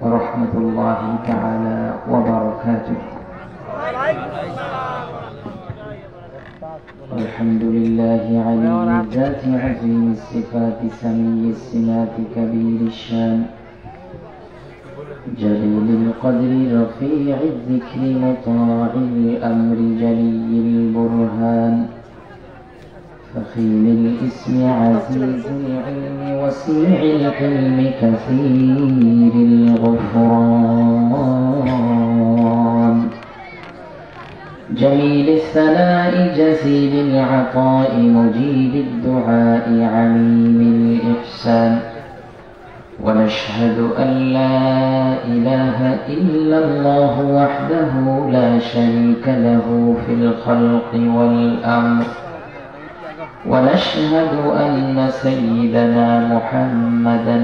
ورحمة الله تعالى وبركاته. الحمد لله عليم الذات عظيم الصفات سمي السمات كبير الشان جليل القدر رفيع الذكر مطاع الأمر جلي البرهان فخيم الاسم عزيز العلم وسيع الحلم كثير الغفران جميل الثناء جزيل العطاء مجيب الدعاء عميم الإحسان ونشهد أن لا إله إلا الله وحده لا شريك له في الخلق والأمر ونشهد أن سيدنا محمدا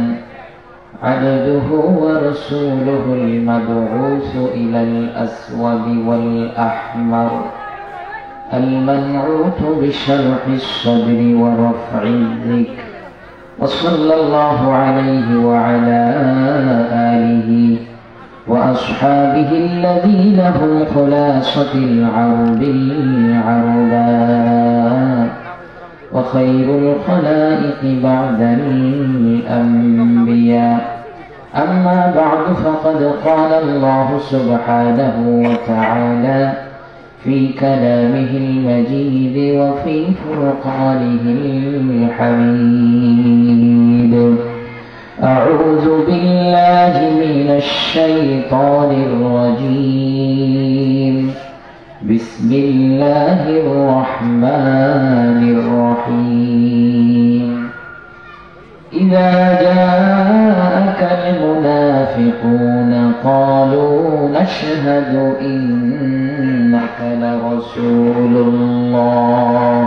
عبده ورسوله المبعوث إلى الأسود والأحمر المنعوت بشرح الصدر ورفع الذكر وصلى الله عليه وعلى آله وأصحابه الذين هم خلاصة العرب العربان وخير الخلائق بعد الأنبياء. أما بعد فقد قال الله سبحانه وتعالى في كلامه المجيد وفي فرقانه الحميد: أعوذ بالله من الشيطان الرجيم. بسم الله الرحمن الرحيم. إذا جاءك المنافقون قالوا نشهد إنك لرسول الله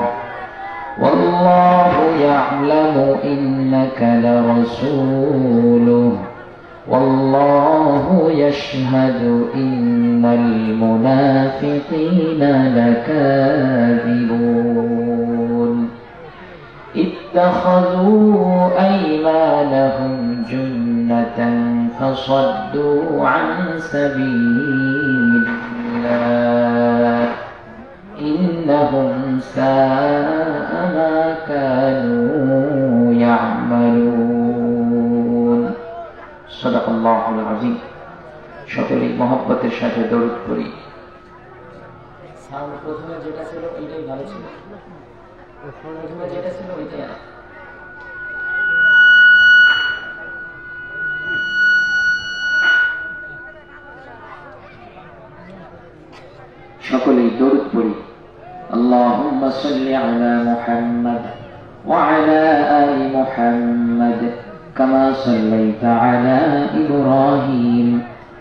والله يعلم إنك لرسوله والله يشهد إن المنافقين لكاذبون اتخذوا أيمانهم جنة فصدوا عن سبيل الله إنهم ساء ما كانوا يعملون. صدق الله العظيم. সকলেই মহব্বতের সাথে দরুদ পড়ি। সাউন্ড প্রথমে যেটা ছিল এটাই ভালো ছিল, প্রথমে যেটা ছিল ওইটাই না। সকলেই দরুদ পড়ি। আল্লাহুম্মা সাল্লি আলা মুহাম্মাদ ওয়া আলা আলি মুহাম্মাদ কামা সাল্লাইতা আলা ইব্রাহিম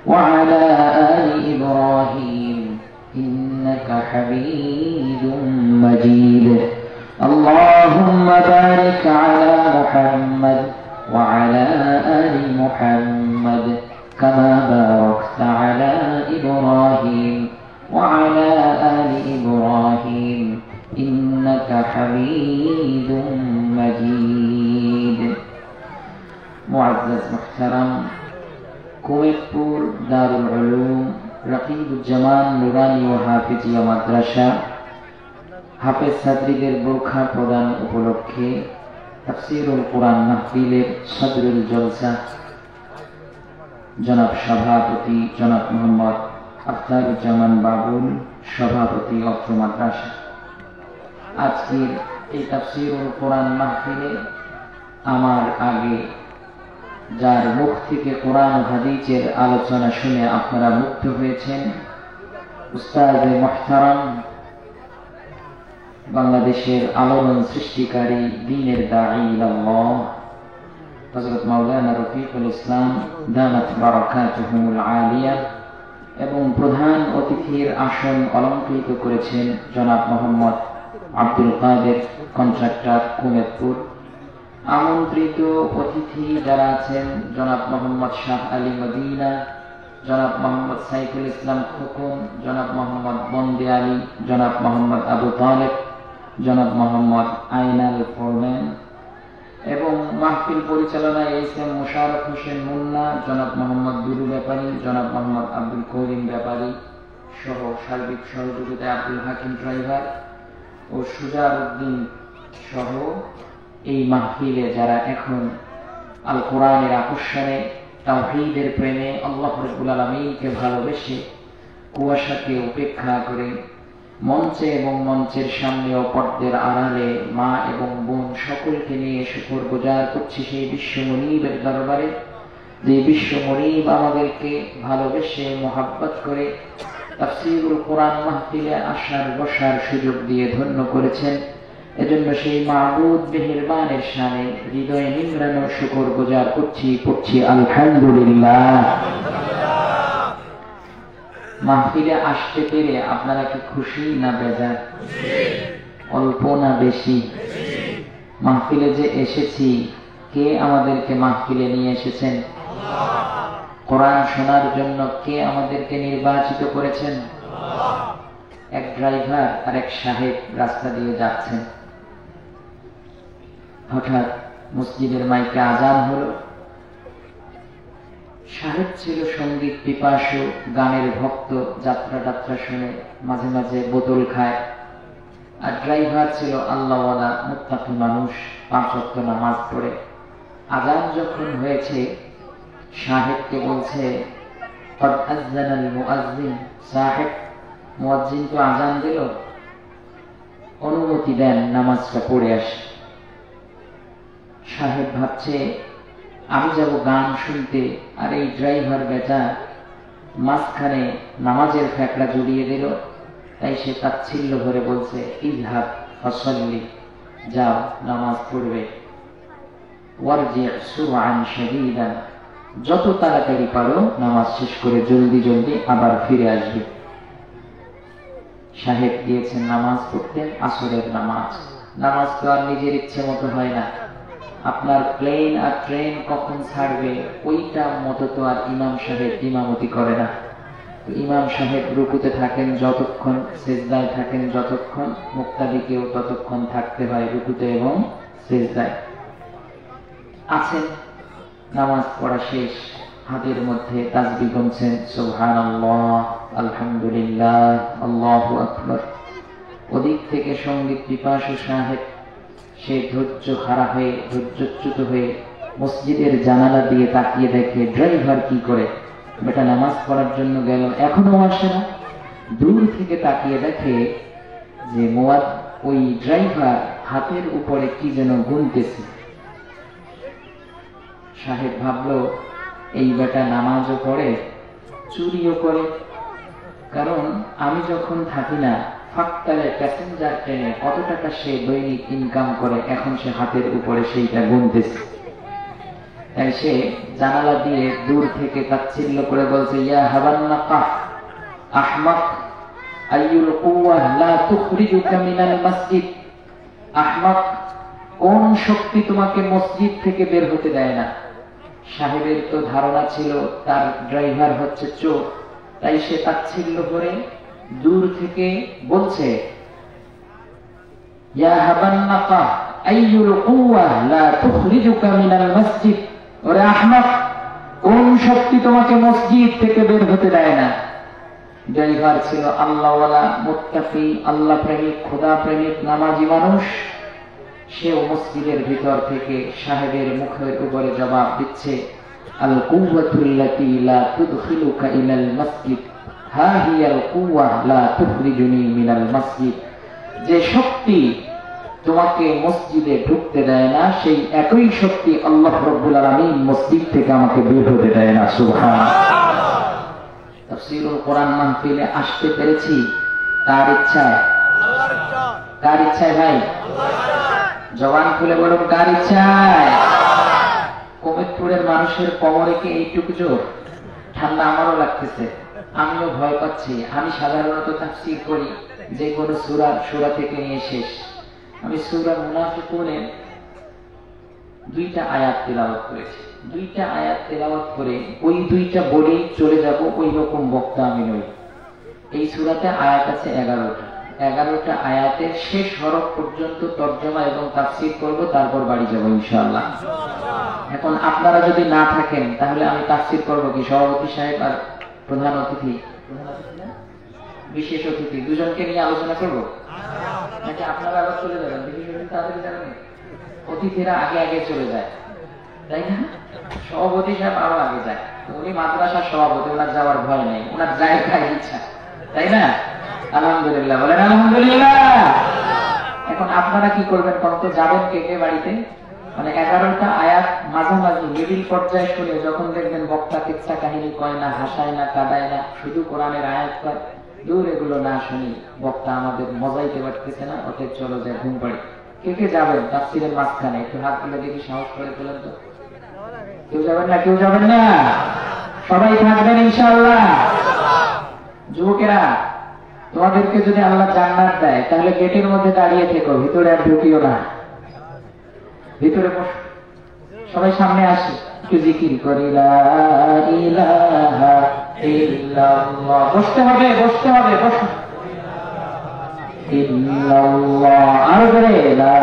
ওয়া আলা আলি ইব্রাহিম ইন্নাকা হামিদুম মাজিদ। আল্লাহুম্মা বারিক আলা মুহাম্মাদ ওয়া আলা আলি মুহাম্মাদ কামা বারাকতা আলা ইব্রাহিম وعلى آل إبراهيم إنك حميد مجيد. معزز محترم কুয়েতপুর দারুল উলুম রকিবুজ্জামান নুরানি ও হাফিজিয়া মাদ্রাসা হাফেজ ছাত্রীদের বোরখা প্রদান উপলক্ষে তাফসীরুল কুরআন মাহফিলের সদরুল জলসা জনাব সভাপতি জনাব মোহাম্মদ আখতারুজ্জামান বাবুল, সভাপতি অত্র মাদ্রাসা। আজকের এই তাফসীরুল কুরআন মাহফিলে আমার আগে যার মুখ থেকে কোরআন ও হাদিসের আলোচনা শুনে আপনারা মুগ্ধ হয়েছেন, উস্তাদ মুহতারাম, বাংলাদেশের আলোড়ন সৃষ্টিকারী দ্বীনের দাঈ ইলাল্লাহ হযরত মাওলানা রফিকুল ইসলাম দামাত বারাকাতুহুমুল আলিয়া এবং প্রধান অতিথির আসন অলংকৃত করেছেন জনাব মোহাম্মদ আব্দুল কাদের, কন্ট্রাক্টর, কুয়েতপুর। আমন্ত্রিত অতিথি যারা আছেন জনাব মোহাম্মদ শাহ আলী মদিনা, জনাব মোহাম্মদ সাইফুল ইসলাম খোকন, জনাব মোহাম্মদ বন্দে আলী, জনাব মোহাম্মদ আবু তালেব, জনাব মোহাম্মদ আইনাল ফোরম্যান এবং মাহফিল পরিচালনায় এসএম মোশাররফ হোসেন মুন্না, জনাব মোহাম্মদ দুলু ব্যাপারী, জনাব মোহাম্মদ আব্দুল করিম ব্যাপারী সহ সার্বিক সহযোগিতায় আব্দুল হাকিম ড্রাইভার ও সুজার উদ্দিন সহ এই মাহফিলে যারা এখন আল কোরআনের আকর্ষণে, তাওহীদের প্রেমে, আল্লাহ রাব্বুল আলামিনকে ভালোবেসে, কুয়াশাকে উপেক্ষা করে মঞ্চে এবং মঞ্চের সামনে ও পর্দার আড়ালে মা এবং বোন সকলকে নিয়ে শুকর গুজার করছি সেই বিশ্ব মুনীবের দরবারে, যে বিশ্ব মুনীব আমাদেরকে ভালোবেসে মোহাব্বত করে তাফসীরুল কোরআন মাহফিলে আসার বসার সুযোগ দিয়ে ধন্য করেছেন। এজন্য সেই মাবুদ মেহেরবানের শানে হৃদয়ে নিংড়ানো শুকর গুজার করছি, পড়ছি আলহামদুলিল্লাহ। মাহফিলে আসতে পেরে আপনারা কি খুশি না বেজার? অল্প না বেশি? মাহফিলে যে এসেছি, কে আমাদেরকে মাহফিলে নিয়ে এসেছেন? কোরআন শোনার জন্য কে আমাদেরকে নির্বাচিত করেছেন? এক ড্রাইভার আর এক সাহেব রাস্তা দিয়ে যাচ্ছেন। হঠাৎ মসজিদের মাইকে আজান হলো। সাহেব ছিল সঙ্গীত পিপাসু, গানের ভক্ত, যাত্রা টাত্রা শুনে মাঝে মাঝে বোতল খায়। আর ড্রাইভার ছিল আল্লাহওয়ালা মুত্তাকি মানুষ, 5 ওয়াক্ত নামাজ পড়ে। আজান যখন হয়েছে, সাহেবকে বলছে, কদ আযানাল মুআজ্জিন, সাহেব মুয়াজ্জিন তো আজান দিল, অনুমতি দেন নামাজটা পড়ে আসি। সাহেব ভাবছে আমি যাব গান শুনতে, আর এই ড্রাইভার বেটা মাঝখানে নামাজের ফ্যাকড়া জড়িয়ে দিল। তাই সে তাচ্ছিল্য ভরে বলছে, ইযহাব ফাসাল্লি, যাও নামাজ পড়বে, ওয়ারজি সুরআন শাদীদান, যত তাড়াতাড়ি পারো নামাজ শেষ করে জলদি জলদি আবার ফিরে আসবে। সাহেব গিয়েছেন নামাজ পড়তে, আসরের নামাজ। নামাজ তো আর নিজের ইচ্ছে মতো হয় না, আপনার প্লেন আর ট্রেন কখন ছাড়বে ওইটা মতো তো আর ইমাম সাহেব ইমামতি করে না। ইমাম সাহেব রুকুতে থাকেন যতক্ষণ, সিজদায় থাকেন যতক্ষণ, মুক্তাদিকেও ততক্ষণ থাকতে হয় রুকুতে এবং সিজদায়। আছেন, নামাজ পড়া শেষ, হাতের মধ্যে তাসবিহ গুনছেন, সুবহানাল্লাহ, আলহামদুলিল্লাহ, আল্লাহু আকবার। ওদিক থেকে সঙ্গীত পিপাসু সাহেব, সে ধৈর্য হারা হয়ে, ধৈর্যচ্যুত হয়ে মসজিদের জানালা দিয়ে তাকিয়ে দেখে ড্রাইভার কি করে। বেটা নামাজ পড়ার জন্য গেল, এখনো আসে না। দূর থেকে তাকিয়ে দেখে যে ওই ড্রাইভার হাতের উপরে কি যেন গুনতেছে। সাহেব ভাবলো এই বেটা নামাজও পড়ে, চুরিও করে। কারণ আমি যখন থাকি না, ফাঁকতালে প্যাসেঞ্জার ট্রেনে কত টাকা সে দৈনিক ইনকাম করে, এখন সে হাতের উপরে সেইটা গুনতেছে। তাই সে জানালা দিয়ে দূর থেকে তাচ্ছিল্য করে বলছে, ইয়া হাবান্নাকা আহমাক আইয়ুল কুওয়া লা তুখরিজুকা মিনাল মসজিদ। আহমাক, কোন শক্তি তোমাকে মসজিদ থেকে বের হতে দেয় না? সাহেবের তো ধারণা ছিল তার ড্রাইভার হচ্ছে চোর, তাই সে তাচ্ছিল্য করে দূর থেকে বলছে, ইয়া হাবান্নাকা আইয়ুল কুওয়া লা তুখরিজুকা মিনাল মসজিদ। ওরে আহমাক, কোন শক্তি তোমাকে মসজিদ থেকে বের হতে দেয় না? ড্রাইভার ছিল আল্লাহওয়ালা, মুত্তাকি, আল্লাহ প্রেমিক, খোদা প্রেমিক, নামাজি মানুষ। সেও মসজিদের ভিতর থেকে সাহেবের মুখের উপরে জবাব দিচ্ছে, আল কুওয়াতুল্লাতী লা তুদখিলুকা ইলাল মসজিদ হা হিয়াল কুওয়া লা তুখরিজুনি মিনাল মসজিদ। যে শক্তি তোমাকে মসজিদে ঢুকতে দেয় না, সেই একই শক্তি আল্লাহ রাব্বুল আলামিন মসজিদ থেকে আমাকে বের হতে দেয় না। সুবহানাল্লাহ। তাফসীরুল কোরআন মাহফিলে আসতে পেরেছি কার ইচ্ছায়? আল্লাহর ইচ্ছায়। কার ইচ্ছায় ভাই? আল্লাহর ইচ্ছায়। জবান খুলে বলুন, কার ইচ্ছায়? কমিটপুরের মানুষের কোমরে কি এইটুকু জোর? ঠান্ডা আমারও লাগতেছে, আমিও ভয় পাচ্ছি। আমি সাধারণত তাফসীর করি যে কোনো সূরা থেকে নিয়ে শেষ। আমি সূরা মুনাফিকুনের 2টা আয়াত তেলাওয়াত করেছি। 2টা আয়াত তেলাওয়াত করে ওই 2টা বলেই চলে যাব, ওই রকম বক্তা আমি নই। এই সূরাতে আয়াত আছে 11টা, 11টা আয়াতের শেষ হরফ পর্যন্ত তর্জমা এবং তাফসীর করব, তারপর বাড়ি যাব ইনশাআল্লাহ। এখন আপনারা যদি না থাকেন তাহলে আমি তাফসীর করব কি? সভাপতি সাহেব আর প্রধান অতিথি বিশেষ অতিথি দুজনকে নিয়ে আলোচনা করব, নাকি আপনারা আবার চলে যাবেন? বিশেষ অতিথি তাড়াতাড়ি যাবেন, অতিথিরা আগে আগে চলে যায়, তাই না? সভাপতি সাহেব আরো আগে যায়, উনি মাদ্রাসার সভাপতি, ওনার যাওয়ার ভয় নেই, ওনার জায়গায় ইচ্ছা, তাই না? আলহামদুলিল্লাহ বলেন আলহামদুলিল্লাহ। এখন আপনারা কি করবেন? কত যাবেন কে কে বাড়িতে? মানে 11টা আয়াত মাঝামাঝি মিডিল পর্যায়ে শুনে যখন দেখবেন বক্তা কিচ্ছা কাহিনী কয় না, হাসায় না, কাঁদায় না, শুধু কোরআনের আয়াত কয়, দূর এগুলো না শুনি, বক্তা আমাদের মজাইতে পারতেছে না, অতএব চলো যায় ঘুম পাড়ি। কে কে যাবেন তাফসীরের মাঝখানে? একটু হাত তুলে দেখি, সাহস করে তোলেন তো। কেউ যাবেন না? কেউ যাবেন না? সবাই থাকবেন ইনশাআল্লাহ। যুবকেরা, তোমাদেরকে যদি আল্লাহ জান্নাত দেয় তাহলে গেটের মধ্যে দাঁড়িয়ে থেকো, ভিতরে আর ঢুকিও না, ভিতরে বসো। সবাই সামনে আসে, একটু জিকির করি লা ইলাহা ইল্লাল্লাহ। বসতে হবে, বসতে হবে, বসো। ইল্লাল্লাহ, আরো করে লা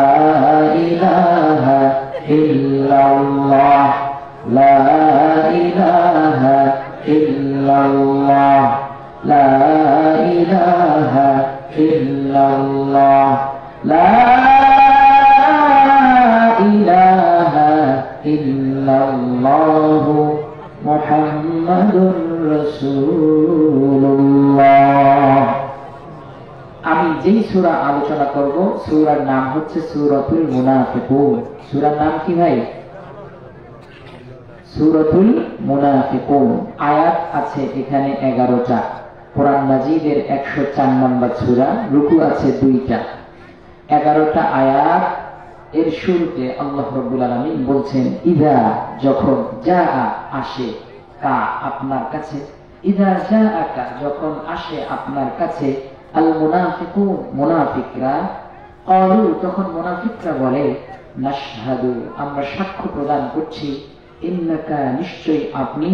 ইলাহা ইল্লাল্লাহ, লা ইলাহা ইল্লাল্লাহ, লা ইলাহা ইল্লাল্লাহ, লা ইলাহা ইল্লাল্লাহ মুহাম্মাদুর রাসূলুল্লাহ। আমি যেই সূরা আলোচনা করব সূরার নাম হচ্ছে সূরাতুল মুনাফিকুন। সূরার নাম কি ভাই? সূরাতুল মুনাফিকুন। আয়াত আছে এখানে 11টা। কোরআন মাজিদের 104 নম্বর সূরা, রুকু আছে 2টা। 11টা আয়াত। এর শুরুতে আল্লাহ রাব্বুল আলামিন বলছেন, ইদা, যখন, যা আসে, কা আপনার কাছে, ইদা জাআকা যখন আসে আপনার কাছে, আল মুনাফিকুন মুনাফিকরা, ক্বালু তখন মুনাফিকরা বলে, নাশহাদু আমরা সাক্ষ্য প্রদান করছি, ইন্নাকা নিশ্চয়ই আপনি,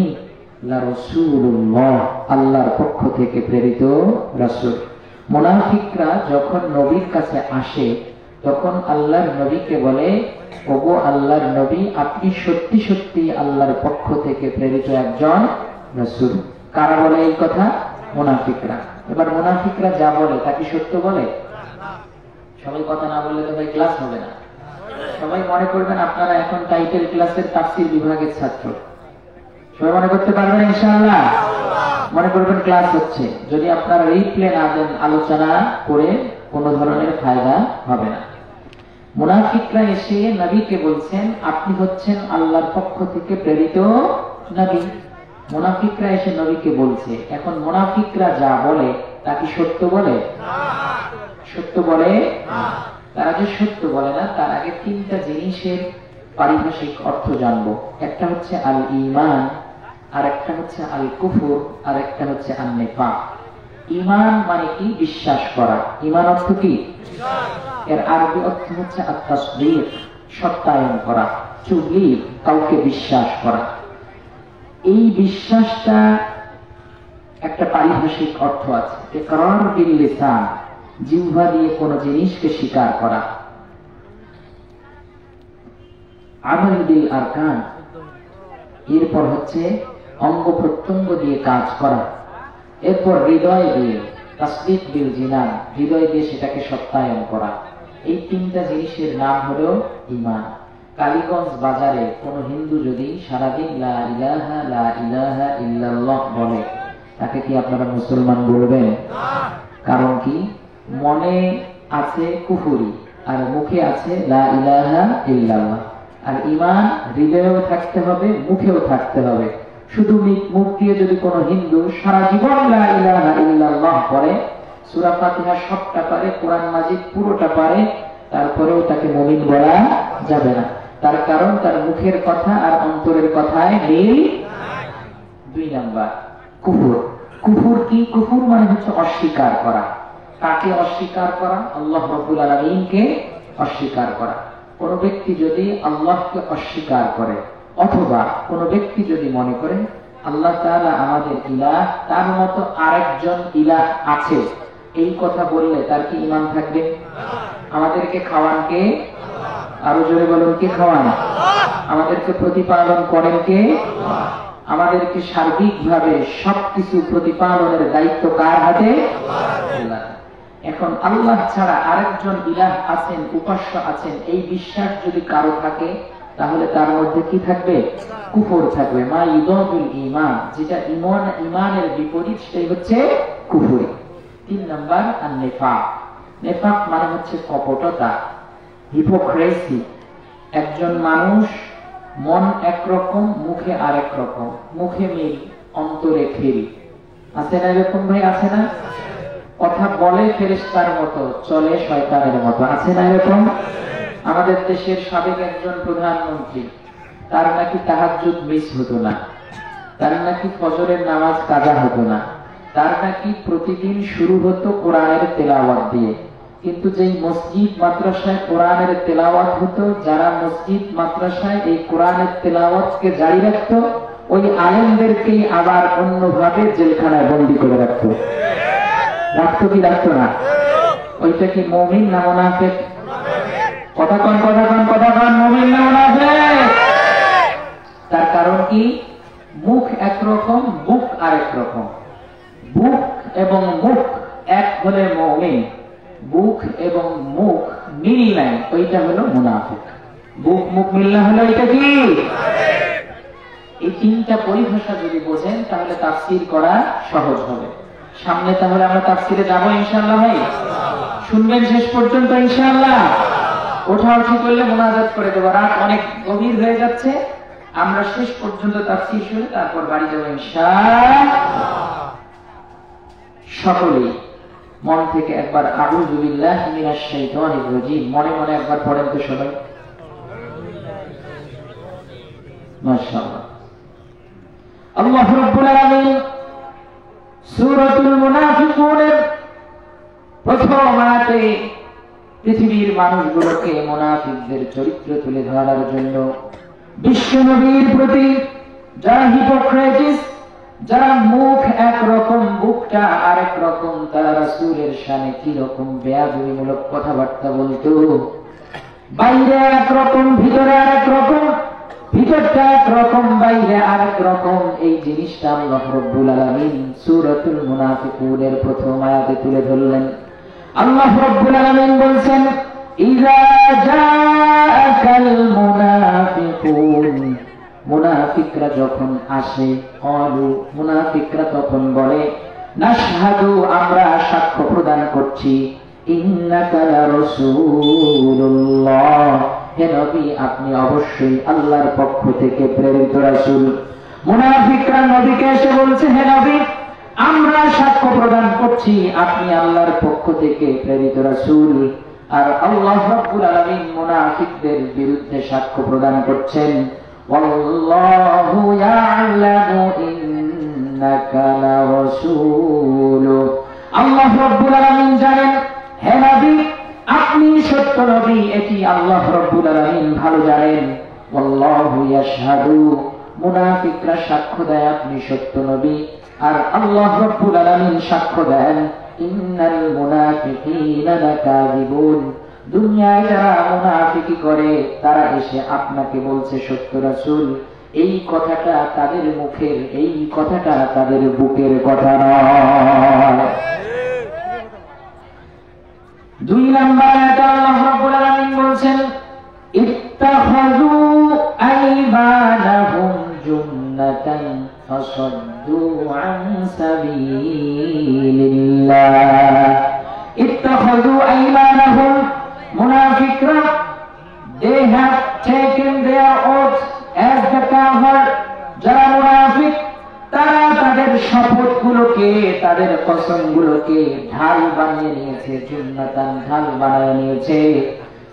লা রাসূলুল্লাহ আল্লাহর পক্ষ থেকে প্রেরিত রাসূল। মুনাফিকরা যখন নবীর কাছে আসে তখন আল্লাহর নবীকে বলে, ওগো আল্লাহর নবী, আপনি সত্যি সত্যি আল্লাহর পক্ষ থেকে প্রেরিত একজন রাসূল। কারা বলে এই কথা? মুনাফিকরা। এবার মুনাফিকরা যা বলে তা কি সত্য বলে? সবাই কথা না বললে তো ভাই ক্লাস হবে না। সবাই মনে করবেন আপনারা এখন টাইটেল ক্লাসের তাফসীর বিভাগের ছাত্র। সবাই মনে করতে পারবেন ইনশাআল্লাহ? মনে করবেন ক্লাস হচ্ছে। যদি আপনারা রিপ্লে না দেন, আলোচনা করে কোনো ধরনের ফায়দা হবে না। মুনাফিকরা এসে নবীকে বলছেন, আপনি হচ্ছেন আল্লাহর পক্ষ থেকে প্রেরিত নবী। মুনাফিকরা এসে নবীকে বলছে। এখন মুনাফিকরা যা বলে তা কি সত্য বলে? সত্য বলে? তারা যে সত্য বলে না, তার আগে 3টা জিনিসের পারিভাষিক অর্থ জানবো। একটা হচ্ছে আল ঈমান, আর একটা হচ্ছে আল কুফর, আর একটা হচ্ছে আন নিফাক। ঈমান মানে কি? বিশ্বাস করা। ঈমান অর্থ কি? এর আরবি অর্থ হচ্ছে আত-তাসদীক, সত্যায়ন করা, টু বিলিভ, কাউকে বিশ্বাস করা। এই বিশ্বাসটা একটা পারিভাষিক অর্থ আছে, ইকরার বিল লিসান, জিহ্বা দিয়ে কোন জিনিসকে স্বীকার করা। আমাল বিল আরকান, এরপর হচ্ছে অঙ্গ প্রত্যঙ্গ দিয়ে কাজ করা। এরপর হৃদয় দিয়ে তাসদীক বিল জিনান, হৃদয় দিয়ে সেটাকে সত্যায়ন করা। এই 3টা জিনিসের নাম হলো ঈমান। কালীগঞ্জ বাজারে কোন হিন্দু যদি সারাদিন লা ইলাহা লা ইলাহা ইল্লাল্লাহ বলে, তাকে কি আপনারা মুসলমান বলবেন? কারণ কি? মনে আছে কুফরি আর মুখে আছে লা ইলাহা ইল্লাল্লাহ। আর ঈমান হৃদয়েও থাকতে হবে, মুখেও থাকতে হবে। শুধু মুখ দিয়ে যদি কোনো হিন্দু সারা জীবন লা ইলাহা ইল্লাল্লাহ পড়ে, সূরা ফাতিহা সবটা পারে, কোরআন মাজিদ পুরোটা পারে, তারপরেও তাকে মুমিন বলা যাবে না। তার কারণ তার মুখের কথা আর অন্তরের কথায় মিল। 2 নাম্বার কুফর। কুফর কি? কুফর মানে হচ্ছে অস্বীকার করা। কাকে অস্বীকার করা? আল্লাহ রাব্বুল আলামিনকে অস্বীকার করা। কোন ব্যক্তি যদি আল্লাহকে অস্বীকার করে, অথবা কোন ব্যক্তি যদি মনে করে আল্লাহ তাআলা আমাদের ইলাহ, তার মতো আরেকজন ইলাহ আছে, এই কথা বললে তার কি ঈমান থাকবে? আমাদেরকে খাওয়ান কে? আরো জোরে বলুন, কে খাওয়ান? আমাদেরকে প্রতিপালন করেন কে? আমাদেরকে সার্বিকভাবে সবকিছু প্রতিপালনের দায়িত্ব কার হাতে? আল্লাহ। এখন আল্লাহ ছাড়া আরেকজন ইলাহ আছেন, উপাস্য আছেন, এই বিশ্বাস যদি কারো থাকে তাহলে তার মধ্যে কি থাকবে? কুফর থাকবে। মা ইউদাফিল ঈমান, যেটা ঈমানের বিপরীত সেটাই হচ্ছে কুফর। 3 নাম্বার আন-নিফাক। নিফাক মানে হচ্ছে কপটতা, হিপোক্রেসি। একজন মানুষ মন একরকম, মুখে আরেক রকম, মুখে মিল অন্তরে খিল। আছে না এরকম ভাই? আছে না? কথা বলে ফেরেশতার মতো, চলে শয়তানের মতো। আছে না এরকম? আমাদের দেশের সাবেক একজন প্রধানমন্ত্রী, তার নাকি তাহাজ্জুদ মিস হতো না, তার নাকি ফজরের নামাজ কাজা হতো না, তার নাকি প্রতিদিন শুরু হতো কোরআনের তেলাওয়াত দিয়ে। কিন্তু যেই মসজিদ মাদ্রাসায় কোরআনের তেলাওয়াত হতো, যারা মসজিদ মাদ্রাসায় এই কোরআনের তেলাওয়াতকে জারি রাখত, ওই আলেমদেরকেই আবার অন্যভাবে জেলখানায় বন্দী করে রাখতো। রাখতো কি রাখতো না? ওইটা কি মুমিন না মুনাফিক? কথা কন, কথা কন, কথা কন, মুমিন না মুনাফিক? তার কারণ কি? মুখ একরকম, বুক আরেক রকম। বুক এবং মুখ এক হলে মুমিন, বুক এবং মুখ মিল নাই, ওইটা হলো মুনাফিক। বুক মুখ মিল না হলে ওইটা কি? এই 3টা পরিভাষা যদি বোঝেন তাহলে তাফসীর করা সহজ হবে। সামনে তাহলে আমরা তাফসীরে যাবো ইনশাআল্লাহ। ভাই শুনবেন শেষ পর্যন্ত ইনশাআল্লাহ। ওঠাউঠি করলে মোনাজাত করে দেবো, রাত অনেক গভীর হয়ে যাচ্ছে। আমরা শেষ পর্যন্ত তাফসীর শুনে তারপর বাড়ি যাবো ইনশাআল্লাহ। সকলেই মন থেকে একবার আউযু বিল্লাহি মিনাশ শাইতানির রাজীম মনে মনে একবার পড়েন তো সবাই। মাশাআল্লাহ। আল্লাহ রাব্বুল আলামিন সূরাতুল মুনাফিকুনের প্রথম আয়াতে পৃথিবীর মানুষগুলোকে মুনাফিকদের চরিত্র তুলে ধরার জন্য বিশ্ব নবীর প্রতি যারা হিপোক্রেটিস, যারা মুখ একরকম বুকটা আরেক রকম, তারা রাসূলের শানে কি রকম বেয়াদবিমূলক কথাবার্তা বলতো। বাইরে একরকম, ভিতরে আরেক রকম, ভিতরটা একরকম, বাইরে আরেক রকম। এই জিনিসটা আল্লাহ রাব্বুল আলামিন সূরাতুল মুনাফিকুনের প্রথম আয়াতে তুলে ধরলেন। আল্লাহ রাব্বুল আলামিন বলছেন, ইযা জাআকাল মুনাফিকুন, মুনাফিকরা যখন আসে, ক্বালু, মুনাফিকরা তখন বলে, নাশহাদু, আমরা সাক্ষ্য প্রদান করছি, ইন্নাকা লারাসূলুল্লাহ, হে নবী আপনি অবশ্যই আল্লাহর পক্ষ থেকে প্রেরিত রাসূল। মুনাফিকরা নবীকে এসে বলছে, হে নবী আমরা সাক্ষ্য প্রদান করছি আপনি আল্লাহর পক্ষ থেকে প্রেরিত রাসূল। আর আল্লাহ রাব্বুল আলামিন মুনাফিকদের বিরুদ্ধে সাক্ষ্য প্রদান করছেন, ওয়াল্লাহু ইয়ালামু ইন্নাকা লারাসূলু, আল্লাহ রাব্বুল আলামিন জানেন হে নবী আপনি সত্য নবী, এটি আল্লাহ রাব্বুল আলামিন ভালো জানেন। ওয়াল্লাহু ইয়াশহাদু, মুনাফিকরা সাক্ষ্য দেয় আপনি সত্য নবী, আর আল্লাহ রাব্বুল আলামিন সাক্ষ্য দেন ইন্নাল মুনাফিকিনা লাকাযিবুন, দুনিয়ায় যারা মুনাফিকি করে তারা এসে আপনাকে বলছে সত্য রাসূল, এই কথাটা তাদের মুখের, এই কথাটা তাদের বুকের কথা নয়। 2 নাম্বার আয়াতে আল্লাহ রাব্বুল আলামিন বলছেন, ইত্তাখাযু আইমানাহুম জুন্নাতান ফাসাদ্দু আন সাবিলিল্লাহ। ইত্তাখাযু আইমানাহুম, মুনাফিকরা they have taken their oath as the cover, যারা মুনাফিক তারা তাদের শপথগুলোকে, তাদের কসমগুলোকে ঢাল বানিয়ে নিয়েছে, জুন্নাতান ঢাল বানিয়ে নিয়েছে।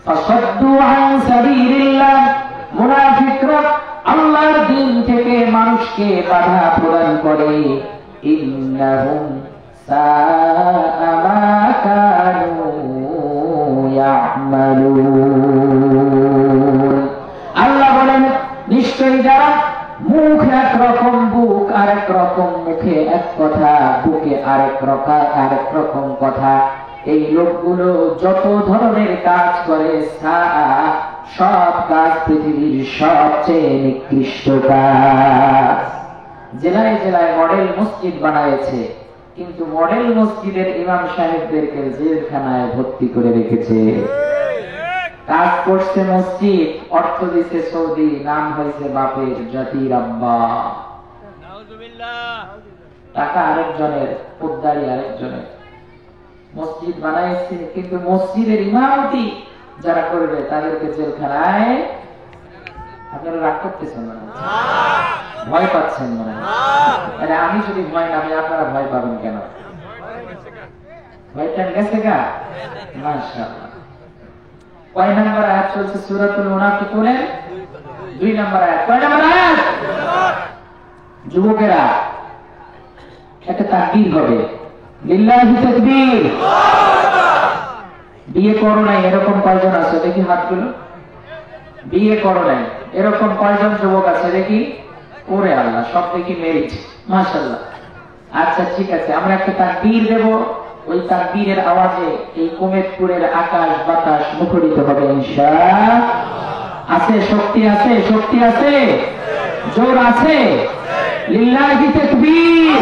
ফাসাদ্দু আন সাবিলিল্লাহ, মুনাফিকরা আল্লাহর দ্বীন থেকে মানুষকে বাধা প্রদান করে। ইন্নাহুম সাআ মা কানু ইয়ামালুন, আল্লাহ বলেন নিশ্চয়ই যারা মুখ একরকম বুক আরেক রকম, মুখে এক কথা, বুকে আরেক রকম কথা। এই লোকগুলো যত ধরনের কাজ করে সব কাজ পৃথিবীর সবচেয়ে নিকৃষ্ট কাজ। জেলায় জেলায় মডেল মসজিদ বানায়েছে, কিন্তু মডেল মসজিদের ইমাম সাহেবদেরকে জেলখানায় ভর্তি করে রেখেছে। কাজ করছে মসজিদ, অর্থ দিচ্ছে সৌদি, নাম হয়েছে বাপের জাতির আব্বা। টাকা আরেকজনের, পোদ্দারি আরেকজনের। মসজিদ বানাইছে, কিন্তু মসজিদের ইমামতি যারা করবে তাদেরকে জেলখানায়। আপনারা রাগ করতেছেন না? ভয় পাচ্ছেন না? আমি যদি ভয় নামি, আপনারা ভয় পাবেন কেন? ভয়টা গেছে গা? মাশাআল্লাহ। কয় নম্বর আয়াত চলছে সূরাতুল মুনাফিকুনের? 2 নম্বর আয়াত। কয় নম্বর আয়াত? যুবকেরা একটা তাকবীর হবে, লিল্লাহি তাকবীর। বিয়ে করো নাই এরকম কয়জন আছে দেখি হাতগুলো? বিয়ে করো নাই এরকম কয়জন যুবক আছে দেখি? ওরে আল্লাহ, সব দেখি মেরিট, মাশাআল্লাহ। আচ্ছা ঠিক আছে, আমরা একটা তাকবীর দেব, ওই তাকবীরের আওয়াজে এই কুমেতপুরের আকাশ বাতাস মুখরিত হবে ইনশাআল্লাহ। আছে শক্তি, আছে শক্তি, আছে জোর, আছে। লিল্লাহি তাকবীর,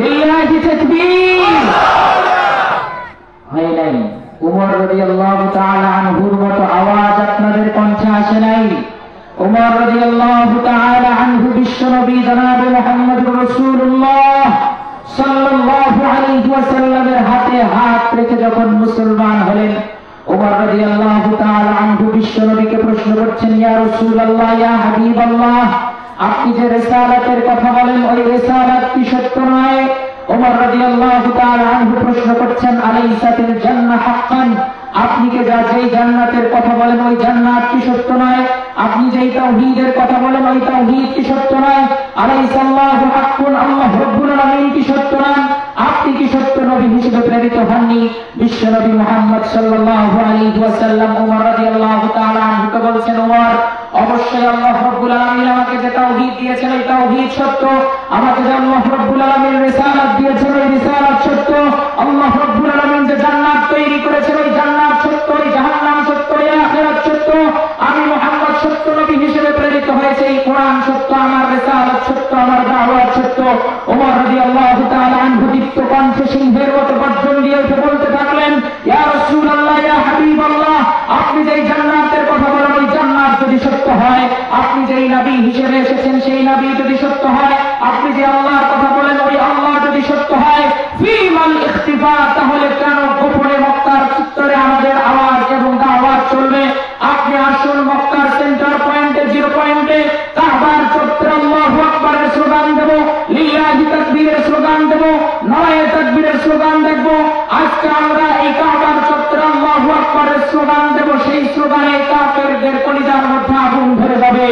লিল্লাহি তাকবীর। হয় নাই? উমর রাদিয়াল্লাহু তাআলা আনহুর মতো আওয়াজ আপনাদের কণ্ঠে আসে নাই। উমর রাদিয়াল্লাহু তাআলা আনহু বিশ্বনবী জনাব মুহাম্মদুর রাসূলুল্লাহ সাল্লাল্লাহু আলাইহি ওয়াসাল্লামের হাতে হাত রেখে যখন মুসলমান হলেন, উমর রাদিয়াল্লাহু তাআলা আনহু বিশ্বনবীকে প্রশ্ন করছেন, ইয়া রাসূলুল্লাহ, ইয়া হাবিবাল্লাহ, আপনি যে রিসালাতের কথা বলেন ওই রিসালাত কি সত্য নয়? উমর রাদিয়াল্লাহু তাআলা আনহু প্রশ্ন করছেন, আলাইসাতিল জান্নাহ হাক্কান, আপনি কে যেই জান্নাতের কথা বলেন ওই জান্নাত কি সত্য নয়? আপনি যেই তাওহীদের কথা বলেন ওই তাওহীদ কি সত্য নয়? আলাইসাল্লাহু হাক্কুন, আল্লাহ রাব্বুল আলামিন কি সত্য নয়? আপনি কি সত্য নবী হিসেবে প্রেরিত হননি? বিশ্বনবী মুহাম্মদ সাল্লাল্লাহু আলাইহি ওয়াসাল্লাম উমর রাদিয়াল্লাহু তাআলা আনহুকে বলছেন, উমর, অবশ্যই আল্লাহ রাব্বুল আলামিন আমাকে যে তাওহীদ দিয়েছেন ওই তাওহীদ সত্য, আমাকে যে আল্লাহ রাব্বুল আলামিন রিসালাত দিয়েছেন ওই রিসালাত সত্য, আল্লাহ রাব্বুল আলামিন যে জান্নাত তৈরি করেছেন ওই জান্নাত সত্য, ওই জাহান্নাম সত্য, ওই আখিরাত সত্য, আমি মুহাম্মদ সত্য নবী হিসেবে প্রেরিত হয়েছে, এই কোরআন সত্য, আমার রিসালাত সত্য, আমার দাওয়াত সত্য। ওমর রাদিয়াল্লাহু তাআলা আনহু দীপ্ত কণ্ঠে সিংহের মতো গর্জন দিয়ে উঠে বলতে থাকলেন, ইয়া রাসূলুল্লাহ, ইয়া হাবিবাল্লাহ, আপনি যেই জান্নাতের কথা বলেন ওই জান্নাত যদি সত্য হয়, আপনি যেই নবী হিসেবে এসেছেন সেই নবী যদি সত্য হয়, আপনি যে আল্লাহর কথা বলেন ওই আল্লাহ যদি সত্য হয়, ফিমাল ইখতিফা, তাহলে কেন গোপনে মক্কার চত্বরে আমাদের আওয়াজ এবং দাওয়াত চলবে? আপনি আসুন মক্কার সেন্টার পয়েন্টে, জিরো পয়েন্টে কাবার চত্বরে আল্লাহু আকবারের স্লোগান দেব, লিল্লাহি তাকবীরের স্লোগান দেব, নারায়ে তাকবীরের স্লোগান দেব। আজকে আমরা এই কাবার চত্বরে আল্লাহু আকবারের স্লোগান দেব, সেই স্লোগানে কাফেরদের কলিজার মধ্যে আগুন ধরে যাবে।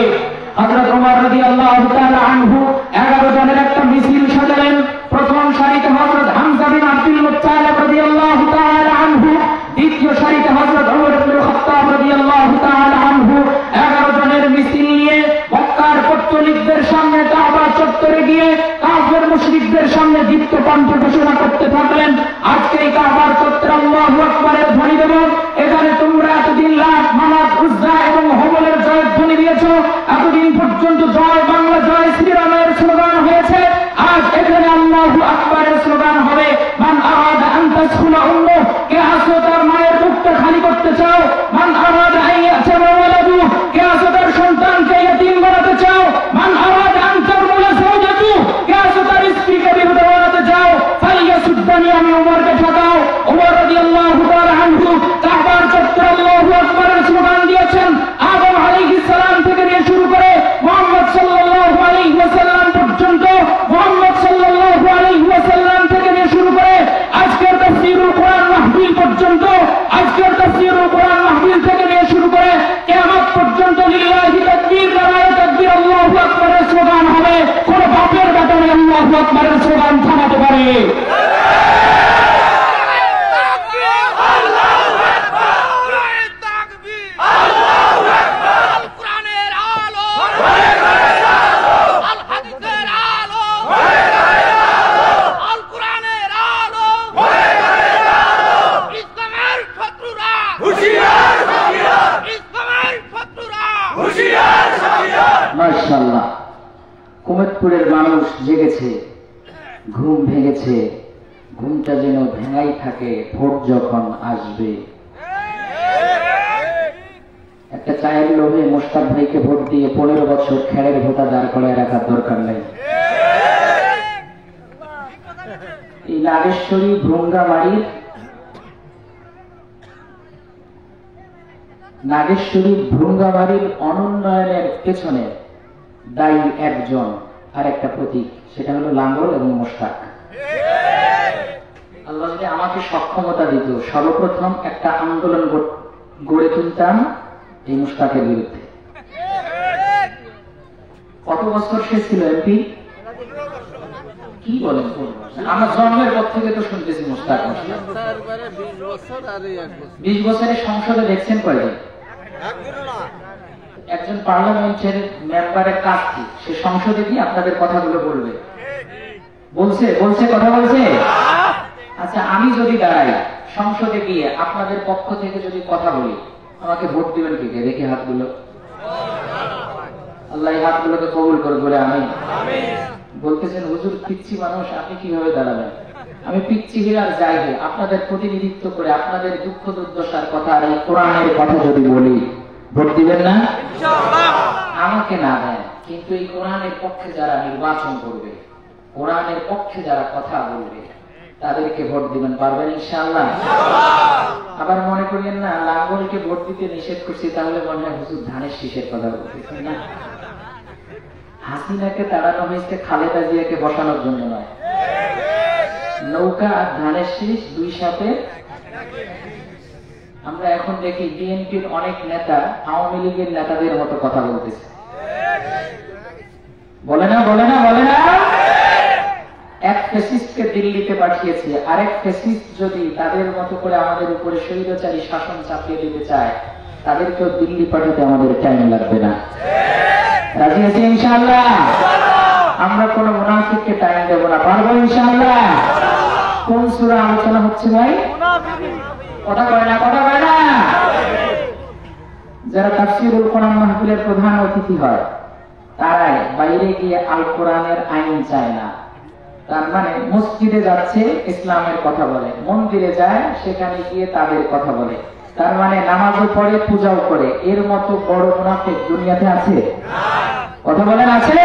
হযরত ওমর রাদিয়াল্লাহু তাআলা আনহু 11 জনের একটা মিছিল সাজালেন। প্রথম সারিতে হযরত হামজা বিন আব্দুল মুত্তালিব রাদিয়াল্লাহু তাআলা আনহু, দ্বিতীয় সারিতে হযরত ওমর ইবনে খাত্তাব রাদিয়াল্লাহু তাআলা আনহু। 11 জনের মিছিল নিয়ে মক্কার পত্তলিকদের সামনে কাবা চত্বরে গিয়ে কাফের মুশরিকদের সামনে দীপ্ত কণ্ঠে ঘোষণা করতে থাকলেন, আজকে এই কাবার চত্বরে আল্লাহু আকবারের ধ্বনি দেব। এখানে তোমরা এতদিন লাত, মানাত, উজ্জা এবং হুবলের জয়ধ্বনি দিয়েছ, এতদিন পর্যন্ত জয় বাংলা, জয় শ্রীরামের স্লোগান হয়েছে, আজ এখানে আল্লাহু আকবারের স্লোগান হবে। মান আরাদা আন তাসখুলা উম্মু, কে আসো তার মায়ের মুখটা খালি করতে চাও? মান আরাদা আন ইয়াতামা ওয়ালাদু, কে আসো তার সন্তানকে ইয়তীম বানাতে চাও? মান আরাদা আন তারমুলা যাওজাতু, কে আসো তার স্ত্রীকে বিধবা বানাতে চাও? ফালিয়াসুদ্দানি, আমি উমরকে ঠকাও। উমর রাদিয়াল্লাহু তাআলা আনহু কাবার চত্বরে আল্লাহু আকবারের স্লোগান দিয়েছেন। আদম আলাইহিস সালাম থেকে নিয়ে শুরু করে মুহাম্মদ সাল্লাল্লাহু আলাইহি ওয়াসাল্লাম পর্যন্ত, মুহাম্মদ সাল্লাল্লাহু আলাইহি ওয়াসাল্লাম থেকে নিয়ে শুরু করে আজকের তাফসীরুল কোরআন মাহফিল পর্যন্ত, আজকের তাফসীরুল কোরআন মাহফিল থেকে নিয়ে শুরু করে কিয়ামত পর্যন্ত লিল্লাহি তাকবীর, নারায়ে তাকবীর, আল্লাহু আকবারের স্লোগান হবে। কোন বাপের বেটারে আল্লাহু আকবারের স্লোগান থামাতে পারে? মানুষ জেগেছে, ঘুম ভেঙেছে, ঘুমটা যেন ভেঙাই থাকে ভোট যখন আসবে। একটা চায়ের লোভে মোশতাক ভাইকে ভোট দিয়ে 15 বছর খেড়ের ভোটা দাঁড় করায় রাখার দরকার নেই। এই নাগেশ্বরী ভ্রুঙ্গামারির অনুন্নয়নের পেছনে দায়ী একজন আর একটা প্রতীক, সেটা হলো লাঙ্গল এবং মোশতাক। আল্লাহ যদি আমাকে সক্ষমতা দিত, সর্বপ্রথম একটা আন্দোলন গড়ে তুলতাম এই মোশতাকের বিরুদ্ধে। কত বছর সে ছিল এমপি? কি বলেন? আমার জন্মের পর থেকে তো শুনতেছি মোশতাক। 20 বছরের সংসদে দেখছেন কয়দিন? একজন পার্লামেন্টের মেম্বারের কাজ কি? সে সংসদে কি আপনাদের কথাগুলো বলবে? বলছে কথা বলছে? আচ্ছা, আমি যদি দাঁড়াই সংসদে গিয়ে আপনাদের পক্ষ থেকে যদি কথা বলি, আমাকে ভোট দিবেন কি? দেখি হাতগুলো। আল্লাহ এই হাতগুলোকে কবুল করে বলে আমি। বলতেছেন হুজুর পিচ্ছি মানুষ, আপনি কিভাবে দাঁড়াবেন? আমি পিচ্ছি হিরার যাইবে আপনাদের প্রতিনিধিত্ব করে আপনাদের দুঃখ দুর্দশার কথা আর এই কোরআনের কথা যদি বলি, ভোট দিবেন না? আমাকে না দেন, কিন্তু এই কোরআনের পক্ষে যারা নির্বাচন করবে, কোরআনের পক্ষে যারা কথা বলবে, তাদেরকে ভোট দিবেন। পারবেন ইনশাআল্লাহ? আবার মনে করিয়েন না লাঙ্গলকে ভোট দিতে নিষেধ করছি, তাহলে মনে হয় হুজুর ধানের শীষের কথা বলতেছেন না। হাসিনাকে তাড়ানো হয়েছে খালেদা জিয়াকে বসানোর জন্য নয়। নৌকা আর ধানের শীষ দুই সাথে। আমরা এখন দেখি বিএনপির অনেক নেতা আওয়ামী লীগের নেতাদের মতো কথা বলতেছে। বলে না? এক ফ্যাসিস্টকে দিল্লিতে পাঠিয়েছে, আরেক ফ্যাসিস্ট যদি তাদের মতো করে আমাদের উপরে স্বৈরাচারী শাসন চাপিয়ে দিতে চায়, তাদেরকেও দিল্লি পাঠাতে আমাদের টাইম লাগবে না। রাজি আছি ইনশাআল্লাহ? আমরা কোন মুনাফিককে টাইম দেব না। পারবো ইনশাআল্লাহ? কোন সূরা আলোচনা হচ্ছে ভাই? কথা কয় না? যারা তাফসীরুল কোরআন মাহফিলের প্রধান অতিথি হয়, তারাই বাইরে গিয়ে আল কোরআনের আইন চায় না। তার মানে মসজিদে যাচ্ছে ইসলামের কথা বলে, মন্দিরে যায় সেখানে গিয়ে তাদের কথা বলে। তার মানে নামাজও পড়ে, পূজাও করে। এর মতো বড় মুনাফিক দুনিয়াতে আছে? কথা বলেন, আছে?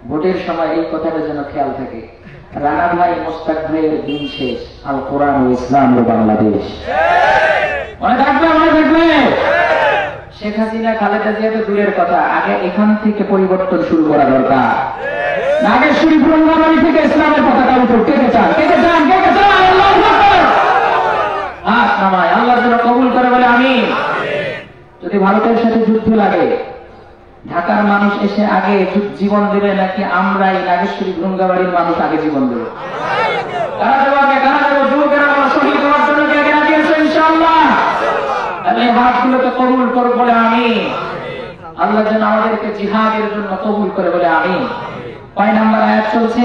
ভোটের সময় এই কথাটা যেন খেয়াল থাকে। রানা ভাই, মোশতাক ভাইয়ের দিন শেষ, আল কোরআন ও ইসলাম ও বাংলাদেশ। মনে থাকবে? শেখ হাসিনা খালেদা জিয়া তো দূরের কথা, আগে এখান থেকে পরিবর্তন শুরু করা দরকার। নাগেশ্বরী ভ্রুঙ্গামারি থেকে ইসলামের পতাকা উপর কে চান? হাত নামায়। আল্লাহ যেন কবুল করে বলে আমিন। যদি ভারতের সাথে যুদ্ধ লাগে, ঢাকার মানুষ এসে আগে জীবন দেবে নাকি আমরাই নাগেশ্বরী ভ্রুঙ্গামারির মানুষ আগে জীবন দেব? কারা দেবো? যুবকেরা শহীদ হওয়ার জন্য কে রাজি আছে ইনশাআল্লাহ? তাহলে হাতগুলোকে কবুল করে বলে আমিন। আল্লাহ যেন আমাদেরকে জিহাদের জন্য কবুল করে বলে আমিন। কয় নাম্বার আয়াত চলছে?